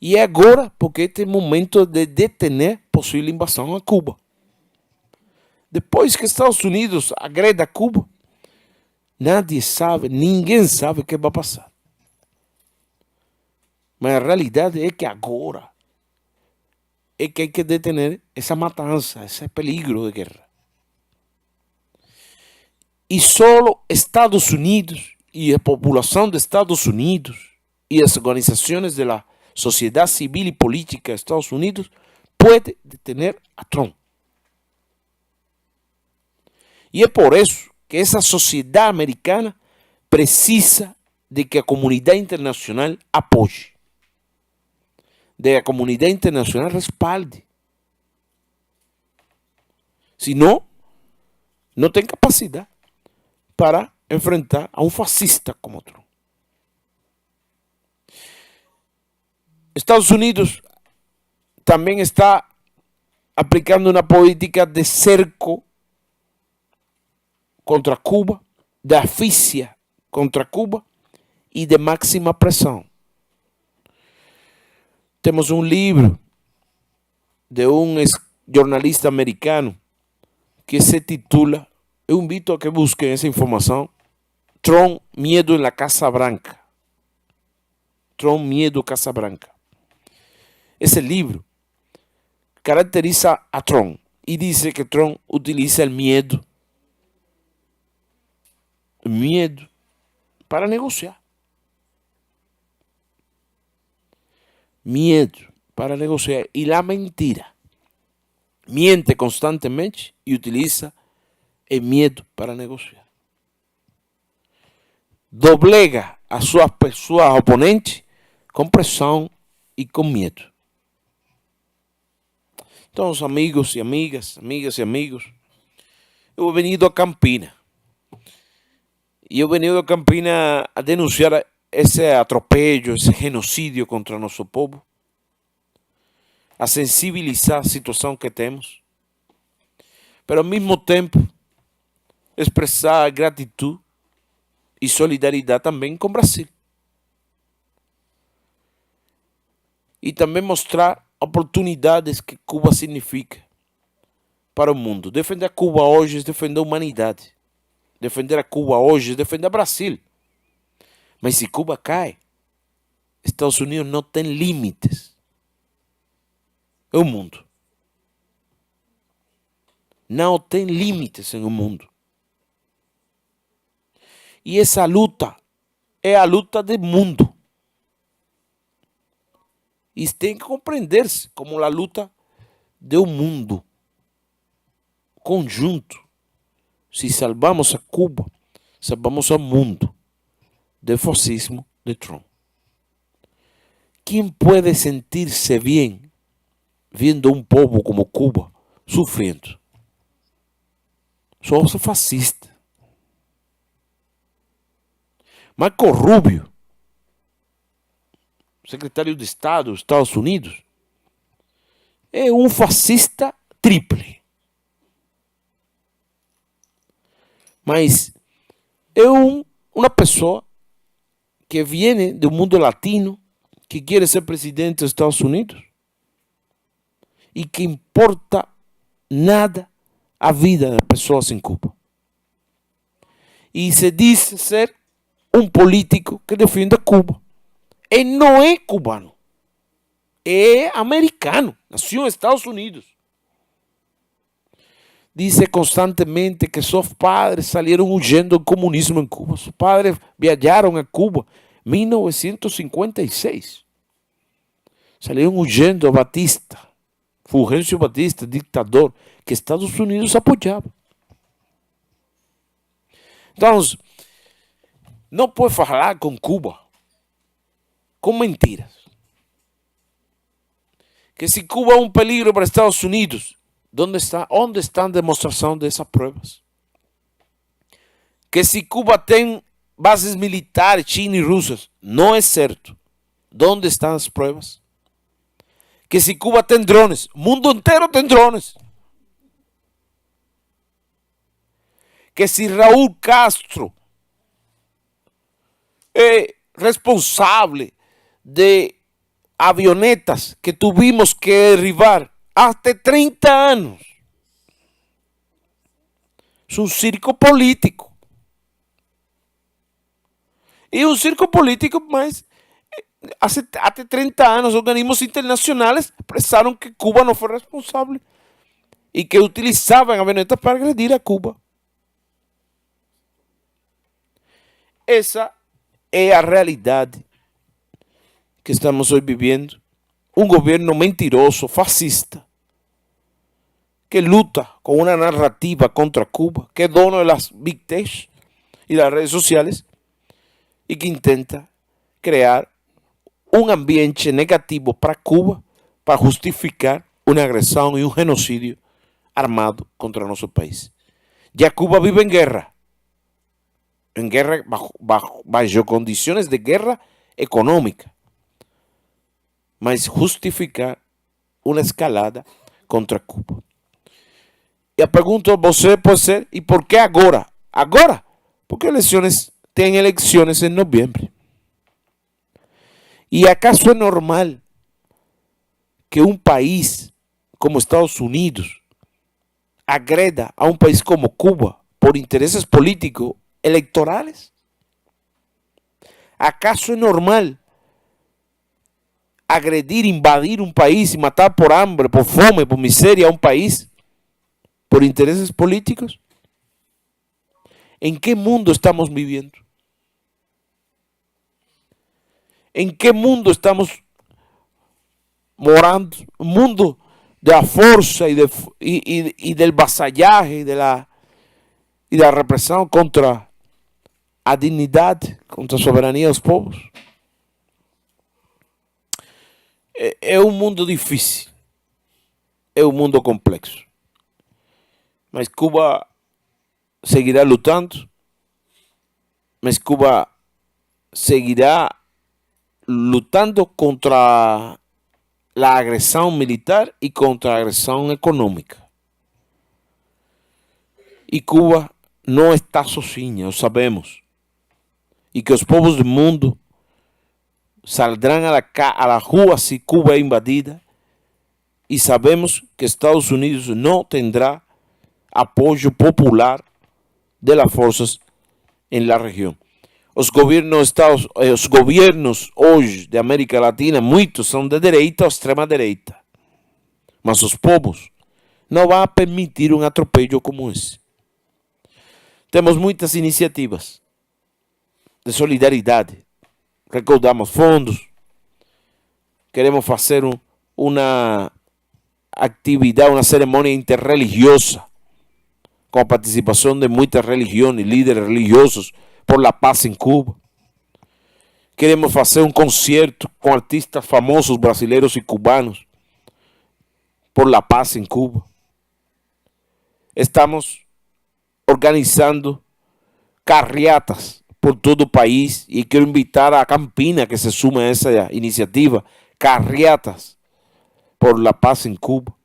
E é agora porque este é o momento de detener possível invasão a Cuba. Depois que Estados Unidos agreda a Cuba, nadie sabe, ninguém sabe o que vai passar. Mas a realidade é que agora é que hay que detener essa matança, esse peligro de guerra. E só Estados Unidos e a população de Estados Unidos e as organizações da sociedad civil y política de Estados Unidos puede detener a Trump. Y es por eso que esa sociedad americana precisa de que la comunidad internacional apoye, de que la comunidad internacional respalde. Si no, no tiene capacidad para enfrentar a un fascista como Trump. Estados Unidos también está aplicando una política de cerco contra Cuba, de asfixia contra Cuba y de máxima presión. Tenemos un libro de un jornalista americano que se titula, yo invito a que busquen esa información, Trump, miedo en la Casa Blanca. Trump, miedo, Casa Blanca. Ese libro caracteriza a Trump y dice que Trump utiliza el miedo para negociar. Miedo para negociar y la mentira. Miente constantemente y utiliza el miedo para negociar. Doblega a sus oponentes con presión y con miedo. Entonces, amigos y amigas y amigos, yo he venido a Campinas. Y he venido a Campinas a denunciar ese atropello, ese genocidio contra nuestro pueblo, a sensibilizar la situación que tenemos, pero al mismo tiempo expresar gratitud y solidaridad también con Brasil. Y también mostrar oportunidades que Cuba significa para o mundo. Defender a Cuba hoje é defender a humanidade. Defender a Cuba hoje é defender a Brasil. Mas se Cuba cai, Estados Unidos não tem limites. É o mundo. Não tem limites no mundo. E essa luta é a luta do mundo. E tem que compreender-se como a luta do mundo conjunto. Se salvamos a Cuba, salvamos ao mundo do fascismo de Trump. ¿Quién puede sentirse bien viendo un povo como Cuba sufriendo? Só os fascistas. Marco Rubio, secretário de Estado dos Estados Unidos, é um fascista triple. Mas é uma pessoa que viene do mundo latino, que quiere ser presidente dos Estados Unidos e que importa nada a vida das pessoas em Cuba. E se diz ser um político que defende Cuba. Ele não é cubano, é americano, nasceu nos Estados Unidos. Dice constantemente que sus padres salieron huyendo del comunismo en Cuba. Sus padres viajaron a Cuba en 1956. Salieron huyendo a Batista, Fulgencio Batista, dictador, que Estados Unidos apoyaba. Entonces, no puede hablar con Cuba con mentiras. Que si Cuba es un peligro para Estados Unidos, ¿dónde están demostración de esas pruebas? Que si Cuba tiene bases militares chinas y rusas, no es cierto. ¿Dónde están las pruebas? Que si Cuba tiene drones, el mundo entero tiene drones. Que si Raúl Castro es responsable de avionetas que tuvimos que derribar hasta 30 años. Es un circo político. Y un circo político más. Hace 30 años organismos internacionales expresaron que Cuba no fue responsable y que utilizaban avionetas para agredir a Cuba. Esa es la realidad que estamos hoy viviendo, un gobierno mentiroso, fascista, que luta con una narrativa contra Cuba, que es dono de las Big Tech y las redes sociales, y que intenta crear un ambiente negativo para Cuba para justificar una agresión y un genocidio armado contra nuestro país. Ya Cuba vive en guerra bajo condiciones de guerra económica, mas justificar una escalada contra Cuba. E a pergunta a você pode ser, e por que agora? Agora, porque tem eleições em novembro. E acaso é normal que um país como Estados Unidos agreda a um país como Cuba por interesses políticos eleitorais? ¿Acaso é normal agredir, invadir um país e matar por hambre, por fome, por miséria a um país por intereses políticos? ¿En qué mundo estamos viviendo? ¿En qué mundo estamos morando? Un mundo de la fuerza y del vasallaje y de la represión contra la dignidad, contra la soberanía de los pueblos. Es un mundo difícil, es un mundo complexo. Mas Cuba seguirá lutando, mas Cuba seguirá lutando contra la agresión militar y contra la agresión económica. Y Cuba no está sozinha, lo sabemos. Y que los pueblos del mundo saldrán a la rua si Cuba es invadida. Y sabemos que Estados Unidos no tendrá apoyo popular de las fuerzas en la región. Los gobiernos hoy de América Latina, muchos son de derecha o extrema derecha, mas los pueblos no van a permitir un atropello como ese. Tenemos muchas iniciativas de solidariedad, recaudamos fondos, queremos hacer una actividad, una ceremonia interreligiosa, con la participación de muchas religiones, líderes religiosos por la paz en Cuba. Queremos hacer un concierto con artistas famosos brasileños y cubanos por la paz en Cuba. Estamos organizando carreatas por todo el país y quiero invitar a Campinas que se sume a esa iniciativa, carreatas por la paz en Cuba.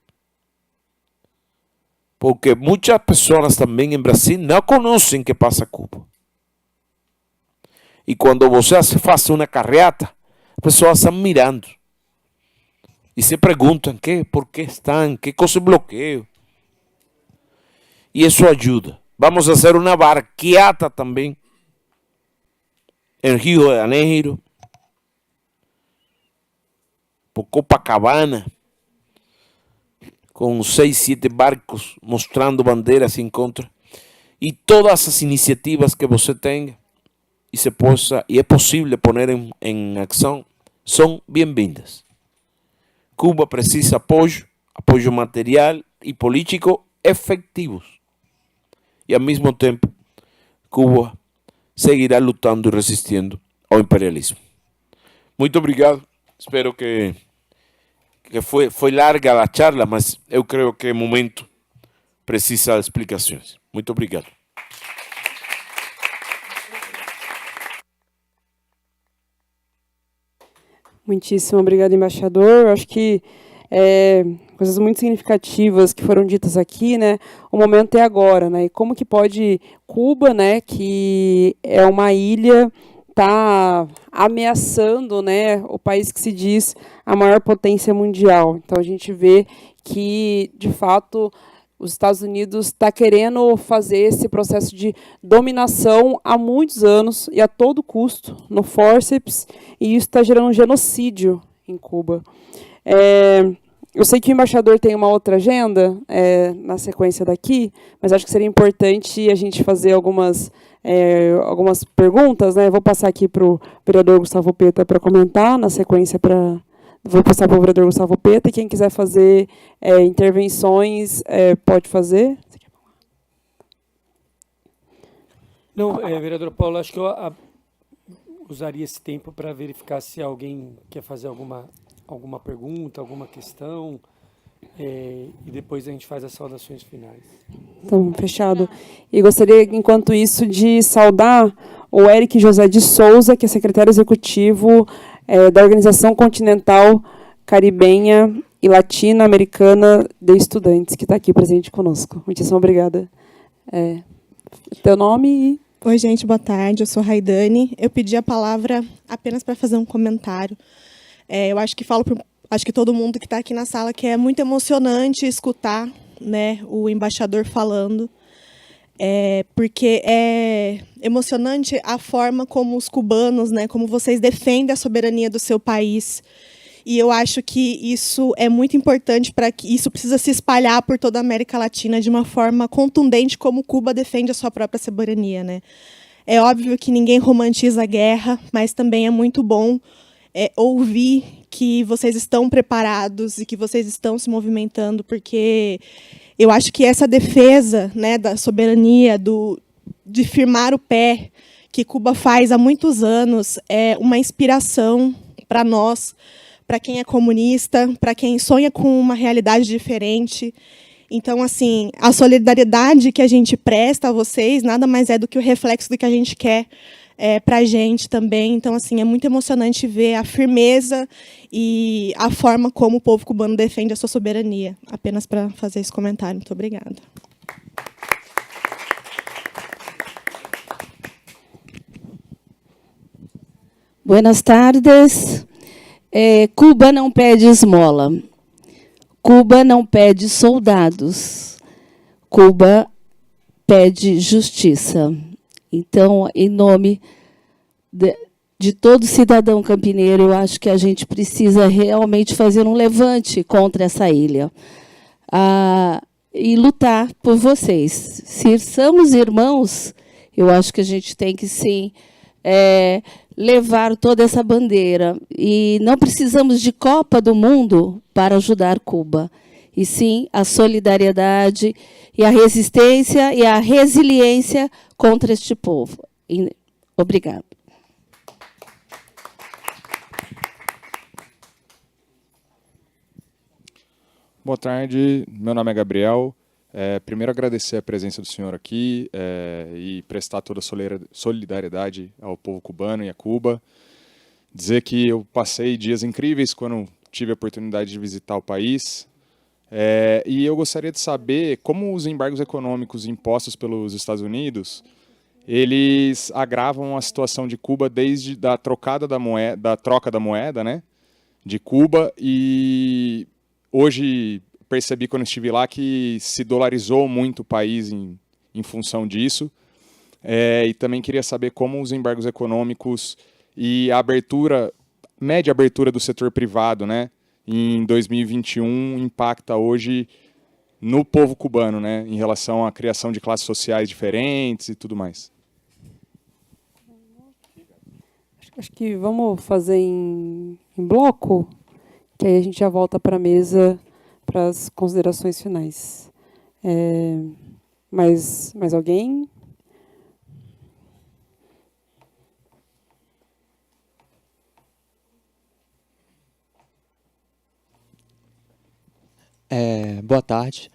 Porque muchas personas también en Brasil no conocen qué pasa en Cuba. Y cuando você hace una carreata, las personas están mirando y se preguntan por qué están, qué cosa es bloqueo. Y eso ayuda. Vamos a hacer una barqueata también en Río de Janeiro, por Copacabana, con 6, 7 barcos mostrando banderas en contra. Y todas esas iniciativas que você tenga y es posible poner en acción son bienvenidas. Cuba precisa apoyo material y político efectivos. Y al mismo tiempo, Cuba seguirá lutando y resistiendo al imperialismo. Muito obrigado. Espero que foi larga a charla, mas eu creo que o momento precisa de explicações. Muito obrigado. Muitíssimo obrigado, embaixador. Eu acho que coisas muito significativas que foram ditas aqui, né? O momento é agora, né? E como que pode Cuba, né, que é uma ilha, tá ameaçando, né, o país que se diz a maior potência mundial. Então a gente vê que, de fato, os Estados Unidos está querendo fazer esse processo de dominação há muitos anos e a todo custo, no fórceps, e isso está gerando um genocídio em Cuba. eu sei que o embaixador tem uma outra agenda na sequência daqui, mas acho que seria importante a gente fazer algumas perguntas, né? Eu vou passar aqui para o vereador Gustavo Peta para comentar, na sequência vou passar para o vereador Gustavo Peta, e quem quiser fazer intervenções pode fazer. Não, vereadora Paula, acho que eu usaria esse tempo para verificar se alguém quer fazer alguma pergunta, alguma questão, e depois a gente faz as saudações finais. Então, fechado. E gostaria, enquanto isso, de saudar o Eric José de Souza, que é secretário executivo da Organização Continental Caribenha e Latino-Americana de Estudantes, que está aqui presente conosco. Muitíssimo obrigada. Teu nome e... Oi, gente, boa tarde. Eu sou Raidane. Eu pedi a palavra apenas para fazer um comentário. Eu acho que todo mundo que está aqui na sala que é muito emocionante escutar, né, o embaixador falando, porque é emocionante a forma como os cubanos, né, como vocês defendem a soberania do seu país. E eu acho que isso é muito importante, para que isso precisa se espalhar por toda a América Latina de uma forma contundente, como Cuba defende a sua própria soberania, né? É óbvio que ninguém romantiza a guerra, mas também é muito bom ouvir que vocês estão preparados e que vocês estão se movimentando, porque eu acho que essa defesa, né, da soberania, de firmar o pé, que Cuba faz há muitos anos, é uma inspiração para nós, para quem é comunista, para quem sonha com uma realidade diferente. Então, assim, a solidariedade que a gente presta a vocês nada mais é do que o reflexo do que a gente quer para a gente também. Então, assim, é muito emocionante ver a firmeza e a forma como o povo cubano defende a sua soberania. Apenas para fazer esse comentário. Muito obrigada. Buenas tardes. Cuba não pede esmola. Cuba não pede soldados. Cuba pede justiça. Então, em nome de todo cidadão campineiro, eu acho que a gente precisa realmente fazer um levante contra essa ilha e lutar por vocês. Se somos irmãos, eu acho que a gente tem que, sim, levar toda essa bandeira. E não precisamos de Copa do Mundo para ajudar Cuba, e sim a solidariedade e a resistência e a resiliência contra este povo. Obrigada. Boa tarde, meu nome é Gabriel. Primeiro, agradecer a presença do senhor aqui e prestar toda a solidariedade ao povo cubano e a Cuba. Dizer que eu passei dias incríveis quando tive a oportunidade de visitar o país. E eu gostaria de saber como os embargos econômicos impostos pelos Estados Unidos, eles agravam a situação de Cuba desde da troca da moeda, né, de Cuba, e hoje percebi quando estive lá que se dolarizou muito o país em função disso. E também queria saber como os embargos econômicos e a média abertura do setor privado, né, em 2021 impacta hoje no povo cubano, né, em relação à criação de classes sociais diferentes e tudo mais. Acho que vamos fazer em bloco, que aí a gente já volta para a mesa para as considerações finais. Mais alguém? Boa tarde.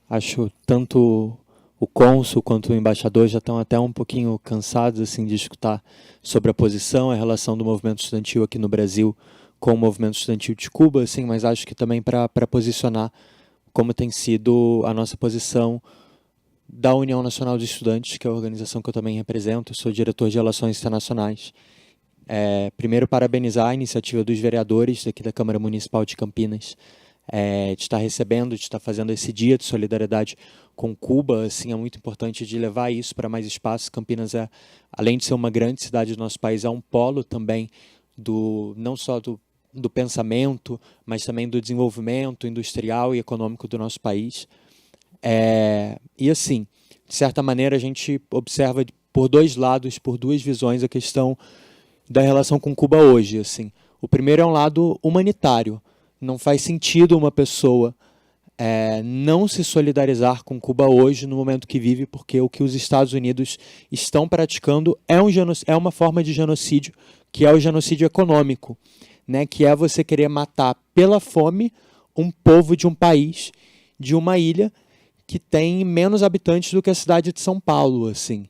Acho tanto o cônsul quanto o embaixador já estão até um pouquinho cansados assim, de escutar sobre a posição, a relação do movimento estudantil aqui no Brasil com o movimento estudantil de Cuba, assim, mas acho que também para posicionar como tem sido a nossa posição da União Nacional de Estudantes, que é a organização que eu também represento, sou diretor de Relações Internacionais. Primeiro, parabenizar a iniciativa dos vereadores aqui da Câmara Municipal de Campinas, de estar recebendo, de estar fazendo esse dia de solidariedade com Cuba. Assim, é muito importante de levar isso para mais espaços. Campinas, além de ser uma grande cidade do nosso país, é um polo também não só do do pensamento, mas também do desenvolvimento industrial e econômico do nosso país. E assim, de certa maneira, a gente observa por dois lados, por duas visões, a questão da relação com Cuba hoje. Assim. O primeiro é um lado humanitário. Não faz sentido uma pessoa não se solidarizar com Cuba hoje, no momento que vive, porque o que os Estados Unidos estão praticando é uma forma de genocídio, que é o genocídio econômico, né? Que é você querer matar pela fome um povo de um país, de uma ilha, que tem menos habitantes do que a cidade de São Paulo. Assim.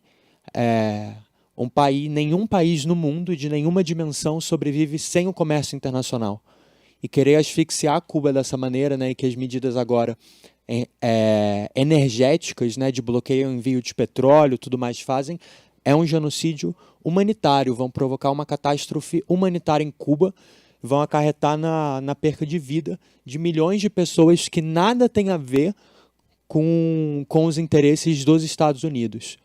Nenhum país no mundo, de nenhuma dimensão, sobrevive sem o comércio internacional. E querer asfixiar Cuba dessa maneira, né, e que as medidas agora energéticas, né, de bloqueio ao envio de petróleo, tudo mais fazem, é um genocídio humanitário. Vão provocar uma catástrofe humanitária em Cuba, vão acarretar na perca de vida de milhões de pessoas que nada tem a ver com os interesses dos Estados Unidos.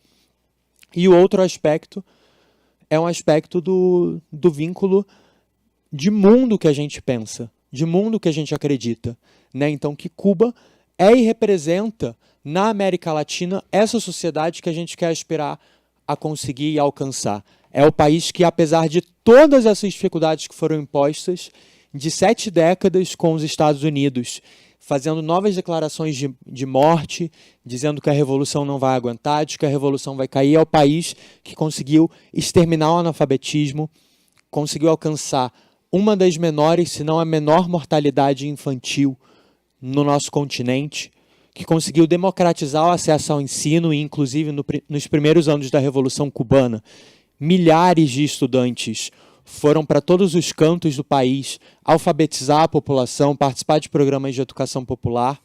E o outro aspecto é um aspecto do vínculo de mundo que a gente pensa, de mundo que a gente acredita, né? Então, que Cuba e representa, na América Latina, essa sociedade que a gente quer aspirar a conseguir e alcançar. É o país que, apesar de todas essas dificuldades que foram impostas, de 7 décadas com os Estados Unidos, fazendo novas declarações de morte, dizendo que a revolução não vai aguentar, de que a revolução vai cair, é o país que conseguiu exterminar o analfabetismo, conseguiu alcançar uma das menores, se não a menor mortalidade infantil no nosso continente, que conseguiu democratizar o acesso ao ensino e, inclusive, nos primeiros anos da Revolução Cubana, milhares de estudantes foram para todos os cantos do país alfabetizar a população, participar de programas de educação popular.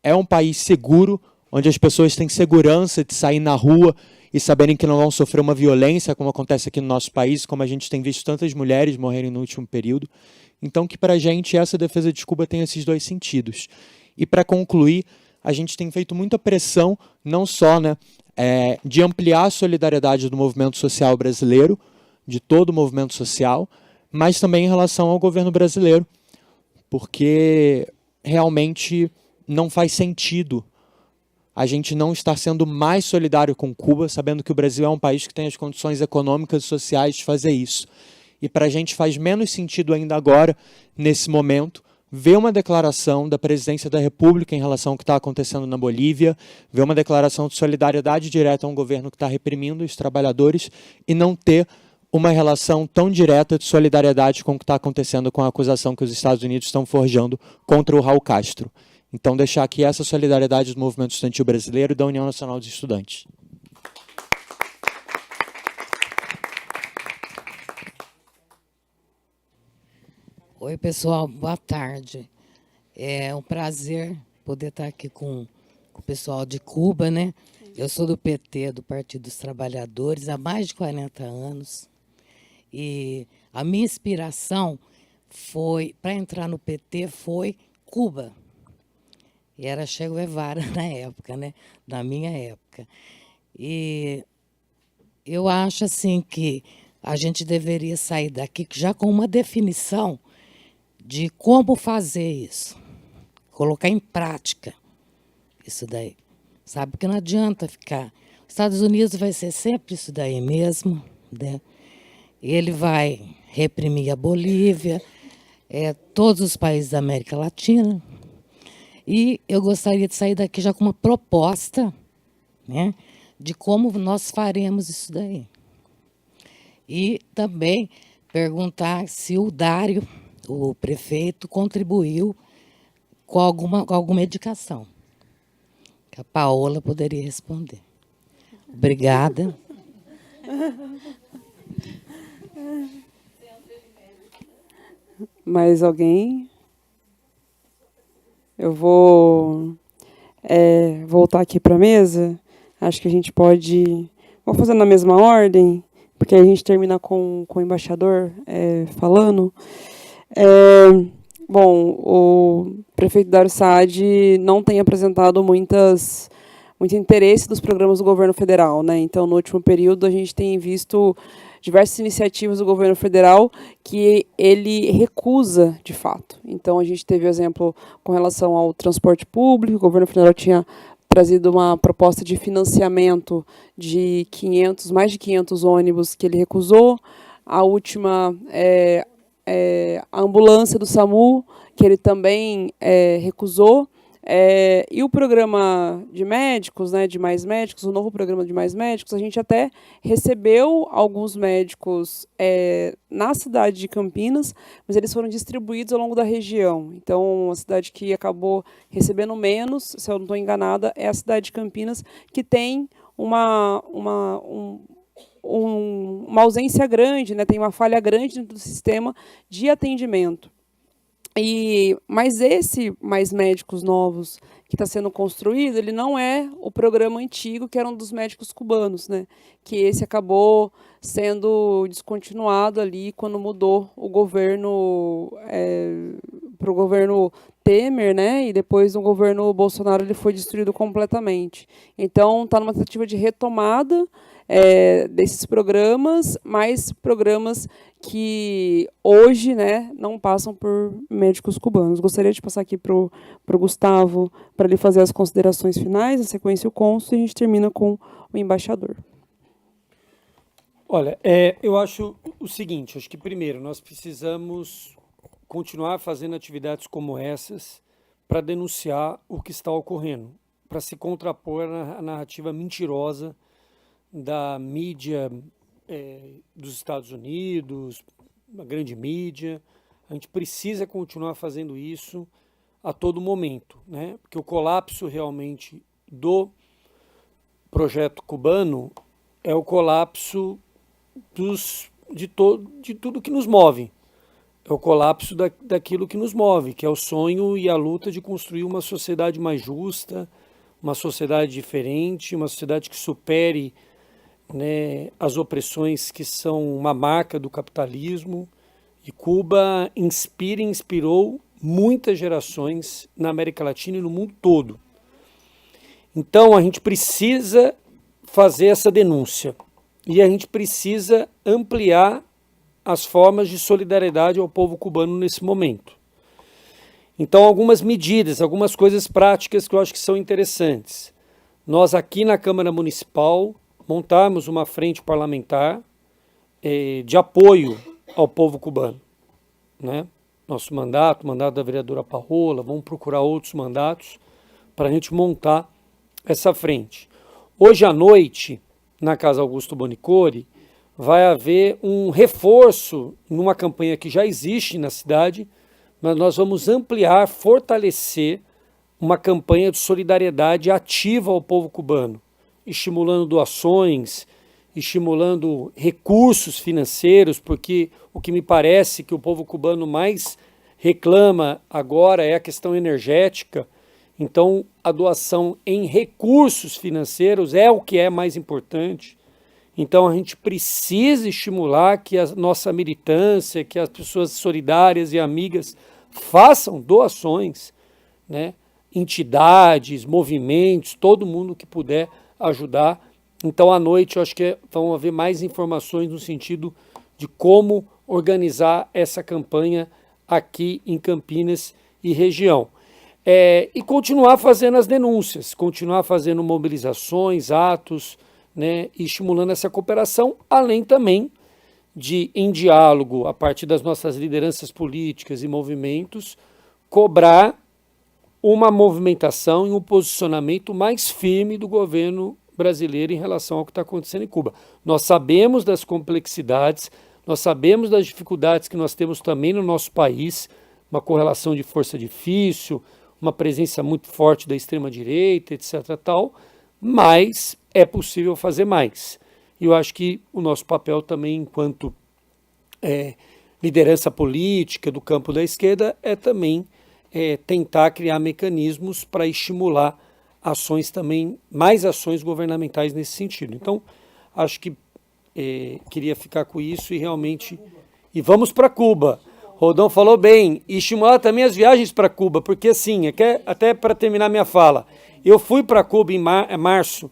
É um país seguro, onde as pessoas têm segurança de sair na rua e saberem que não vão sofrer uma violência, como acontece aqui no nosso país, como a gente tem visto tantas mulheres morrerem no último período. Então, que para a gente essa defesa de Cuba tem esses dois sentidos. E para concluir, a gente tem feito muita pressão, não só de ampliar a solidariedade do movimento social brasileiro, de todo o movimento social, mas também em relação ao governo brasileiro, porque realmente não faz sentido a gente não estar sendo mais solidário com Cuba, sabendo que o Brasil é um país que tem as condições econômicas e sociais de fazer isso. E para a gente faz menos sentido ainda agora, nesse momento, ver uma declaração da Presidência da República em relação ao que está acontecendo na Bolívia, ver uma declaração de solidariedade direta a um governo que está reprimindo os trabalhadores e não ter uma relação tão direta de solidariedade com o que está acontecendo com a acusação que os Estados Unidos estão forjando contra o Raul Castro. Então, deixar aqui essa solidariedade do movimento estudantil brasileiro e da União Nacional dos Estudantes. Oi, pessoal, boa tarde. É um prazer poder estar aqui com o pessoal de Cuba, né? Eu sou do PT, do Partido dos Trabalhadores, há mais de 40 anos. E a minha inspiração para entrar no PT foi Cuba. E era Che Guevara na época, né? Na minha época. E eu acho assim que a gente deveria sair daqui já com uma definição de como fazer isso, colocar em prática isso daí. Sabe? Porque não adianta ficar. Os Estados Unidos vai ser sempre isso daí mesmo, né? Ele vai reprimir a Bolívia, todos os países da América Latina. E eu gostaria de sair daqui já com uma proposta, né, de como nós faremos isso daí. E também perguntar se o Dário, o prefeito, contribuiu com alguma indicação, que a Paola poderia responder. Obrigada. Mais alguém? Eu vou voltar aqui para a mesa. Acho que a gente pode... Vou fazer na mesma ordem, porque a gente termina com o embaixador falando. Bom, o prefeito Dário Saad não tem apresentado muito interesse dos programas do governo federal, né? Então, no último período, a gente tem visto diversas iniciativas do governo federal que ele recusa, de fato. Então, a gente teve o exemplo com relação ao transporte público, o governo federal tinha trazido uma proposta de financiamento de mais de 500 ônibus que ele recusou. A última é a ambulância do SAMU, que ele também recusou. E o programa de médicos, né, de Mais Médicos, o novo programa de Mais Médicos, a gente até recebeu alguns médicos na cidade de Campinas, mas eles foram distribuídos ao longo da região. Então, a cidade que acabou recebendo menos, se eu não estou enganada, é a cidade de Campinas, que tem uma ausência grande, né, tem uma falha grande dentro do sistema de atendimento. Mas esse Mais Médicos Novos que está sendo construído, ele não é o programa antigo, que era um dos médicos cubanos, né? Que esse acabou sendo descontinuado ali quando mudou o governo para o governo Temer, né? E depois no governo Bolsonaro ele foi destruído completamente. Então, está numa tentativa de retomada desses programas, mas programas que hoje, né, não passam por médicos cubanos. Gostaria de passar aqui para o Gustavo, para ele fazer as considerações finais, na sequência o cônsul, e a gente termina com o embaixador. Olha, eu acho o seguinte, acho que primeiro nós precisamos continuar fazendo atividades como essas para denunciar o que está ocorrendo, para se contrapor à narrativa mentirosa da mídia dos Estados Unidos, a grande mídia. A gente precisa continuar fazendo isso a todo momento, né? Porque o colapso realmente do projeto cubano é o colapso de tudo que nos move. É o colapso daquilo que nos move, que é o sonho e a luta de construir uma sociedade mais justa, uma sociedade diferente, uma sociedade que supere, né, as opressões que são uma marca do capitalismo. E Cuba inspirou muitas gerações na América Latina e no mundo todo. Então a gente precisa fazer essa denúncia e a gente precisa ampliar as formas de solidariedade ao povo cubano nesse momento. Então, algumas medidas, algumas coisas práticas que eu acho que são interessantes. Nós aqui na Câmara Municipal montarmos uma frente parlamentar de apoio ao povo cubano, né? Nosso mandato, o mandato da vereadora Paola, vamos procurar outros mandatos para a gente montar essa frente. Hoje à noite, na Casa Augusto Bonicore, vai haver um reforço numa campanha que já existe na cidade, mas nós vamos ampliar, fortalecer uma campanha de solidariedade ativa ao povo cubano, estimulando doações, estimulando recursos financeiros, porque o que me parece que o povo cubano mais reclama agora é a questão energética. Então, a doação em recursos financeiros é o que é mais importante. Então, a gente precisa estimular que a nossa militância, que as pessoas solidárias e amigas façam doações, né? Entidades, movimentos, todo mundo que puder ajudar. Então, à noite, eu acho que vão haver mais informações no sentido de como organizar essa campanha aqui em Campinas e região. E continuar fazendo as denúncias, continuar fazendo mobilizações, atos, né, e estimulando essa cooperação, além também de, em diálogo, a partir das nossas lideranças políticas e movimentos, cobrar uma movimentação e um posicionamento mais firme do governo brasileiro em relação ao que está acontecendo em Cuba. Nós sabemos das complexidades, nós sabemos das dificuldades que nós temos também no nosso país, uma correlação de força difícil, uma presença muito forte da extrema-direita, etc. tal, mas é possível fazer mais. E eu acho que o nosso papel também, enquanto liderança política do campo da esquerda, é também tentar criar mecanismos para estimular ações também, mais ações governamentais nesse sentido. Então, acho que queria ficar com isso e realmente... E vamos para Cuba. Rodão falou bem. E estimular também as viagens para Cuba, porque assim, até para terminar minha fala, eu fui para Cuba em março,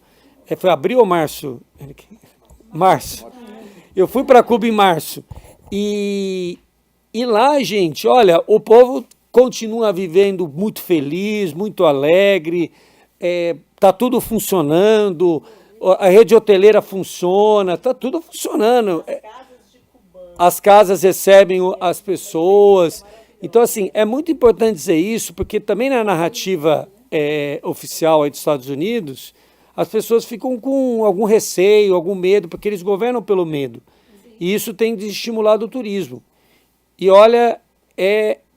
foi abril ou março? Março. Eu fui para Cuba em março. E lá, gente, olha, o povo continua vivendo muito feliz, muito alegre, tá tudo funcionando, a rede hoteleira funciona, tá tudo funcionando. As casas recebem as pessoas. Então, assim, é muito importante dizer isso, porque também na narrativa oficial aí dos Estados Unidos, as pessoas ficam com algum receio, algum medo, porque eles governam pelo medo. E isso tem desestimulado o turismo. E olha,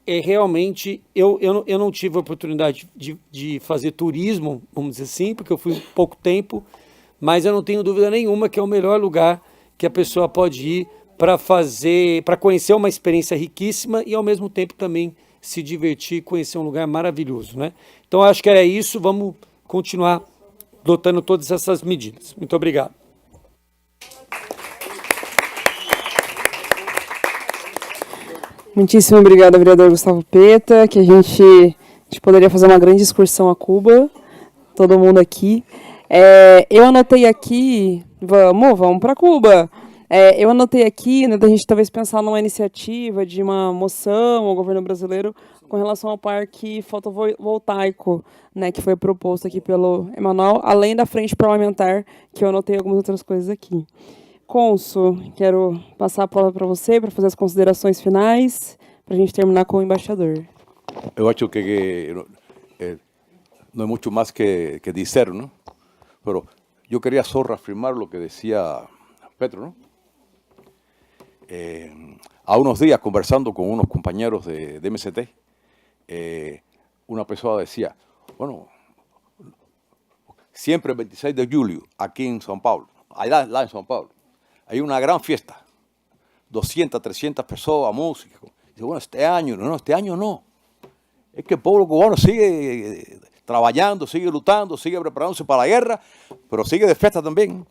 realmente, eu não tive a oportunidade de fazer turismo, vamos dizer assim, porque eu fui pouco tempo, mas eu não tenho dúvida nenhuma que é o melhor lugar que a pessoa pode ir para conhecer uma experiência riquíssima e ao mesmo tempo também se divertir, conhecer um lugar maravilhoso, né? Então acho que era isso, vamos continuar adotando todas essas medidas. Muito obrigado. Muitíssimo obrigada, vereador Gustavo Peta, que a gente poderia fazer uma grande excursão a Cuba, todo mundo aqui. Eu anotei aqui, vamos para Cuba. Eu anotei aqui, né, da gente talvez pensar numa iniciativa de uma moção ao governo brasileiro com relação ao parque fotovoltaico, né, que foi proposto aqui pelo Emanuel, além da frente parlamentar, que eu anotei algumas outras coisas aqui. Cônsul, quero passar a palavra para você, para fazer as considerações finais, para a gente terminar com o embaixador. Eu acho que no hay mucho más que dizer, ¿no? Pero yo quería solo reafirmar lo que decía Petro, ¿no? A unos días, conversando con unos compañeros de MST, una persona decía, bueno, siempre el 26 de julio, aquí en São Paulo, allá en São Paulo, hay una gran fiesta, 200, 300 personas, música. Dice, bueno, este año no. Es que el pueblo cubano sigue trabajando, sigue luchando, sigue preparándose para la guerra, pero sigue de fiesta también.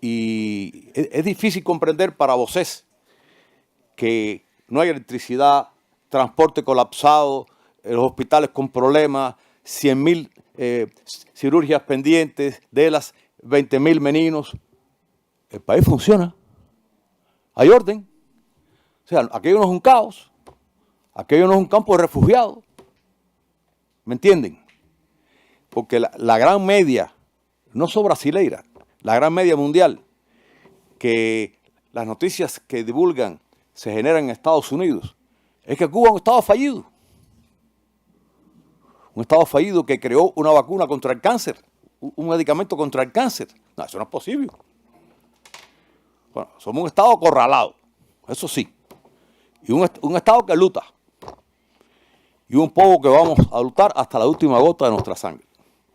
Y es difícil comprender para vosotros que no hay electricidad, transporte colapsado, los hospitales con problemas, 100.000 cirugías pendientes, de las 20.000 meninos. El país funciona, hay orden. O sea, aquello no es un caos, aquello no es un campo de refugiados. ¿Me entienden? Porque la gran media, no solo brasileira, la gran media mundial, que las noticias que divulgan se generan en Estados Unidos, es que Cuba es un estado fallido. Un estado fallido que creó una vacuna contra el cáncer, un medicamento contra el cáncer. No, eso no es posible. Bueno, somos un estado acorralado, eso sí. Y un estado que lucha. Y un pueblo que vamos a luchar hasta la última gota de nuestra sangre.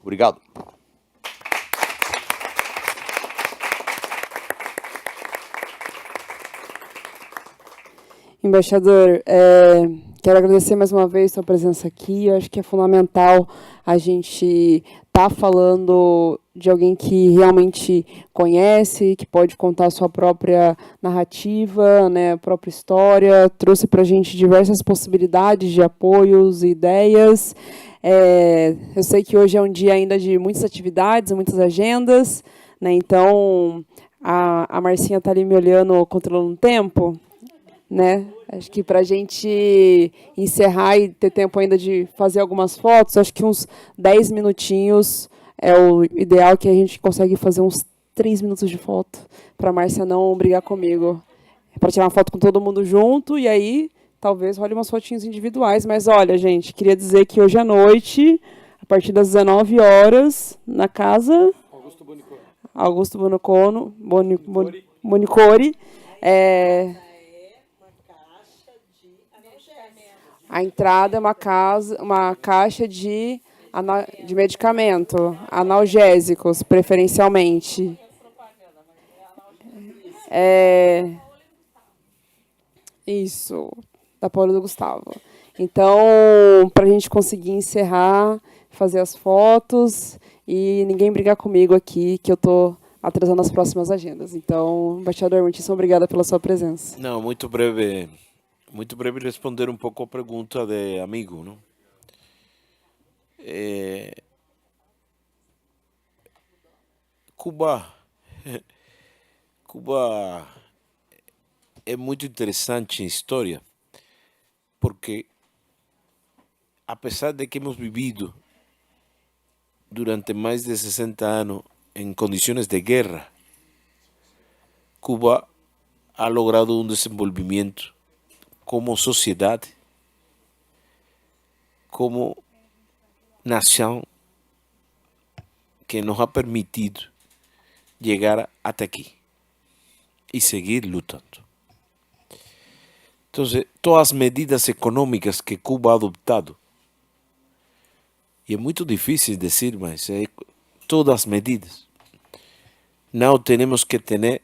Obrigado. Embaixador, quero agradecer mais uma vez a sua presença aqui. Eu acho que é fundamental a gente estar falando de alguém que realmente conhece, que pode contar a sua própria narrativa, né, a própria história, trouxe para a gente diversas possibilidades de apoios e ideias. Eu sei que hoje é um dia ainda de muitas atividades, muitas agendas, né, então a Marcinha está ali me olhando, controlando o tempo, né? Acho que para a gente encerrar e ter tempo ainda de fazer algumas fotos, acho que uns 10 minutinhos é o ideal, que a gente consegue fazer uns 3 minutos de foto, para a Márcia não brigar comigo. Para tirar uma foto com todo mundo junto, e aí talvez role umas fotinhas individuais. Mas olha, gente, queria dizer que hoje à noite, a partir das 19 horas, na casa Augusto Bonicori, a entrada é uma caixa de medicamento, analgésicos, preferencialmente. Isso, da Paula do Gustavo. Então, para a gente conseguir encerrar, fazer as fotos e ninguém brigar comigo aqui, que eu estou atrasando as próximas agendas. Então, embaixador, muitíssimo obrigada pela sua presença. Não, muito breve responder um pouco a pergunta de amigo, não? Cuba Cuba é muito interessante em história, porque apesar de que hemos vivido durante mais de 60 anos em condições de guerra, Cuba ha logrado um desenvolvimento como sociedade, como nação, que nos ha permitido llegar hasta aquí y seguir lutando. Entonces, todas as medidas econômicas que Cuba ha adoptado, e é muito difícil dizer, mas todas as medidas, não temos que ter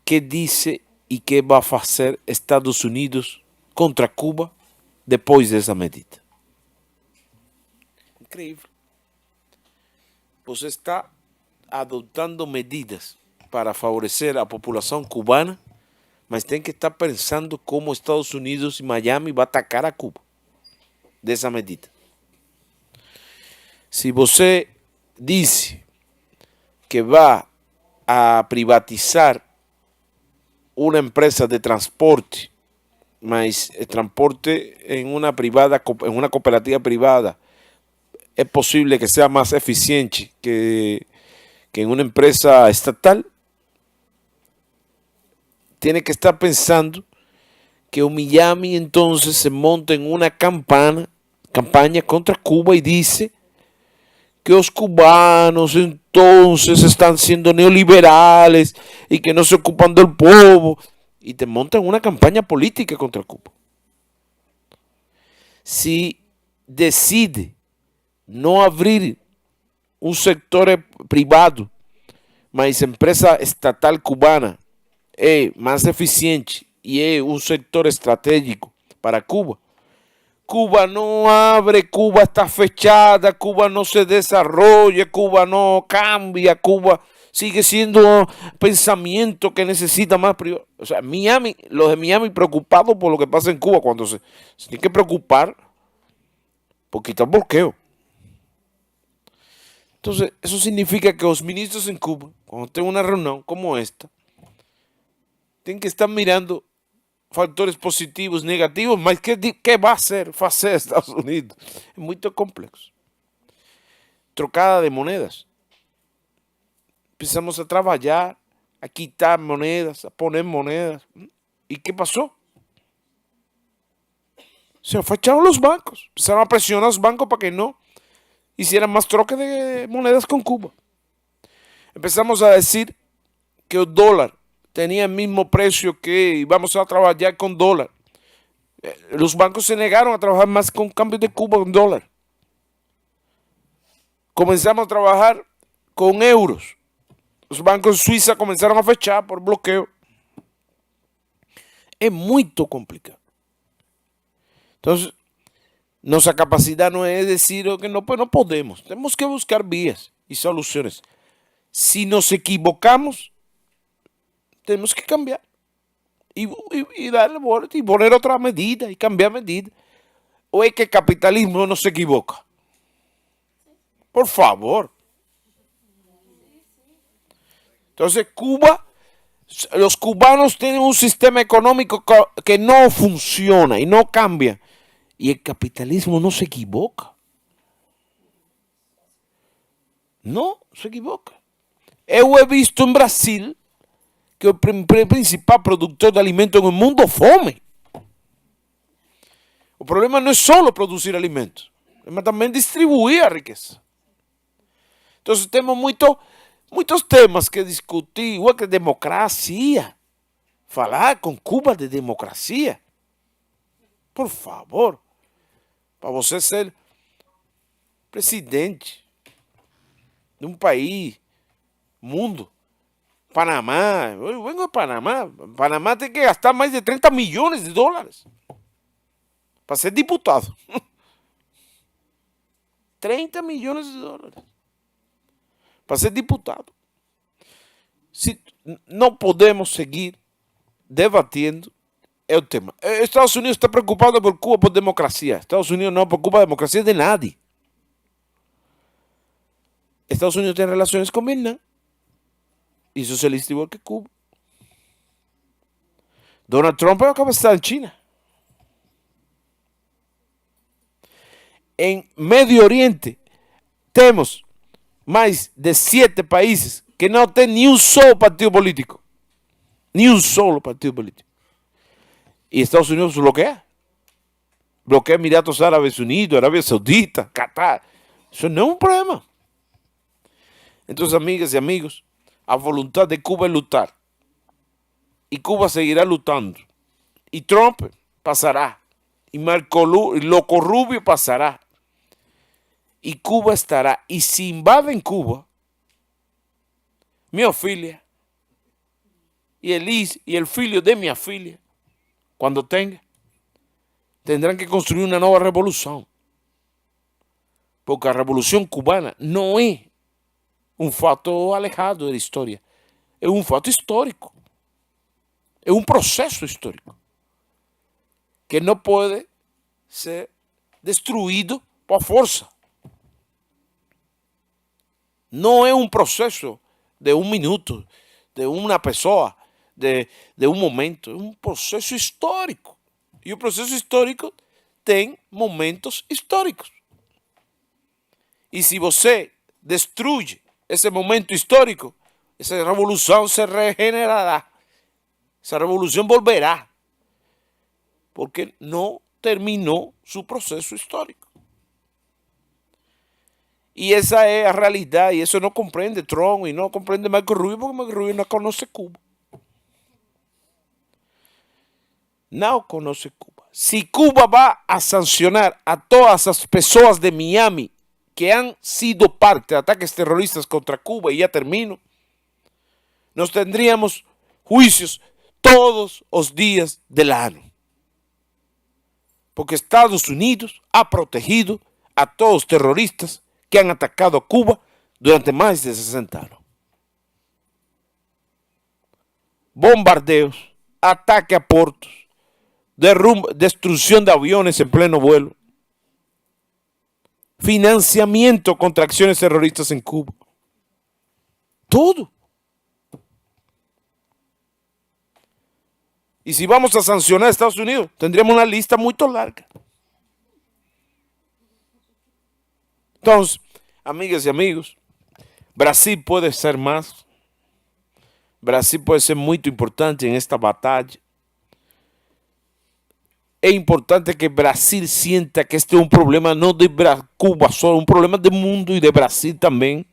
que dizer e que vai fazer Estados Unidos contra Cuba depois dessa medida. Incrível. Você está adotando medidas para favorecer a população cubana, mas tem que estar pensando como Estados Unidos e Miami vai atacar a Cuba dessa medida. Se você diz que vai a privatizar uma empresa de transporte, mas el transporte en una cooperativa privada es posible que sea más eficiente que en una empresa estatal, tiene que estar pensando que o Miami entonces se monta en una campaña contra Cuba y dice que los cubanos entonces están siendo neoliberales y que no se ocupan del pueblo, y te montan una campaña política contra Cuba. Si decide no abrir un sector privado, mas empresa estatal cubana es más eficiente y es un sector estratégico para Cuba, Cuba no abre, Cuba está fechada, Cuba no se desarrolla, Cuba no cambia, Cuba sigue siendo pensamiento que necesita más privado. O sea, Miami, los de Miami preocupados por lo que pasa en Cuba, cuando se tienen que preocupar por quitar bloqueo. Entonces, eso significa que los ministros en Cuba, cuando tengan una reunión como esta, tienen que estar mirando factores positivos, negativos, mas ¿qué va a hacer Estados Unidos? Es muy complexo. Trocada de monedas. Empezamos a trabajar, a quitar monedas, a poner monedas. ¿Y qué pasó? Se afacharon los bancos. Empezaron a presionar a los bancos para que no hicieran más troque de monedas con Cuba. Empezamos a decir que el dólar tenía el mismo precio que íbamos a trabajar con dólar. Los bancos se negaron a trabajar más con cambio de Cuba en dólar. Comenzamos a trabajar con euros. Los bancos en Suiza comenzaron a fechar por bloqueo. Es muy complicado. Entonces, nuestra capacidad no es decir que no, pues no podemos. Tenemos que buscar vías y soluciones. Si nos equivocamos, tenemos que cambiar y darle vuelta y poner otra medida y cambiar medida. ¿O es que el capitalismo no se equivoca? Por favor. Entonces, Cuba, los cubanos tienen un sistema económico que no funciona y no cambia. Y el capitalismo no se equivoca. No se equivoca. Yo he visto en Brasil que el principal productor de alimentos en el mundo es fome. El problema no es solo producir alimentos, es también distribuir a riqueza. Entonces tenemos muitos temas que discutir, igual que democracia. Falar com Cuba de democracia. Por favor, para você ser presidente de um país, mundo, Panamá, eu vengo de Panamá. Panamá tem que gastar mais de 30 milhões de dólares para ser diputado. 30 milhões de dólares para ser diputado. Si não podemos seguir debatiendo el tema. Estados Unidos está preocupado por Cuba por democracia. Estados Unidos no preocupa de democracia de nadie. Estados Unidos tiene relaciones con Vietnam. y socialista igual que Cuba. Donald Trump acaba de estar en China. En Medio Oriente tenemos más de 7 países que no tienen ni un solo partido político. Ni un solo partido político. Y Estados Unidos bloquea. Bloquea Emiratos Árabes Unidos, Arabia Saudita, Qatar. Eso no es un problema. Entonces, amigas y amigos, a voluntad de Cuba es luchar. Y Cuba seguirá luchando. Y Trump pasará. Y Loco Rubio pasará. Y Cuba estará. Y si invaden Cuba, mi filia y el filio de mi filia, cuando tendrán que construir una nueva revolución. Porque la revolución cubana no es un fato alejado de la historia. Es un fato histórico. Es un proceso histórico que no puede ser destruido por fuerza. No es un proceso de un minuto, de una persona, de un momento. Es un proceso histórico. Y un proceso histórico tiene momentos históricos. Y si você destruye ese momento histórico, esa revolución se regenerará. Esa revolución volverá. Porque no terminó su proceso histórico. Y esa es la realidad. Y eso no comprende Trump y no comprende Marco Rubio, porque Marco Rubio no conoce Cuba. No conoce Cuba. Si Cuba va a sancionar a todas las personas de Miami que han sido parte de ataques terroristas contra Cuba, y ya termino, nos tendríamos juicios todos los días del año. Porque Estados Unidos ha protegido a todos los terroristas que han atacado a Cuba durante más de 60 años. Bombardeos, ataque a puertos, destrucción de aviones en pleno vuelo, financiamiento contra acciones terroristas en Cuba. Todo. Y si vamos a sancionar a Estados Unidos, tendríamos una lista muy larga. Entonces, amigas y amigos, Brasil puede ser más. Brasil puede ser muy importante en esta batalla. Es importante que Brasil sienta que este es un problema no de Cuba solo, un problema del mundo y de Brasil también.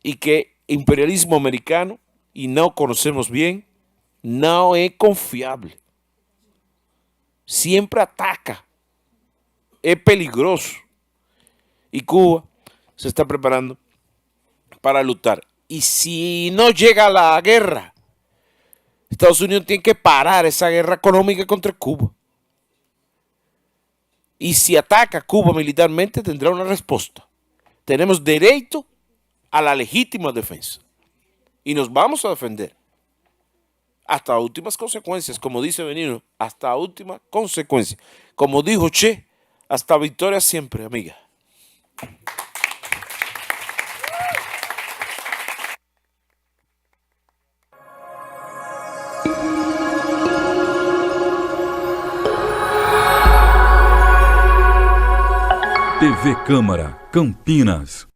Y que el imperialismo americano, y no conocemos bien, no es confiable. Siempre ataca. Es peligroso. Y Cuba se está preparando para luchar. Y si no llega la guerra, Estados Unidos tiene que parar esa guerra económica contra Cuba. Y si ataca a Cuba militarmente, tendrá una respuesta. Tenemos derecho a la legítima defensa. Y nos vamos a defender. Hasta últimas consecuencias, como dice Benigno, hasta última consecuencia. Como dijo Che, hasta victoria siempre, amiga. TV Câmara, Campinas.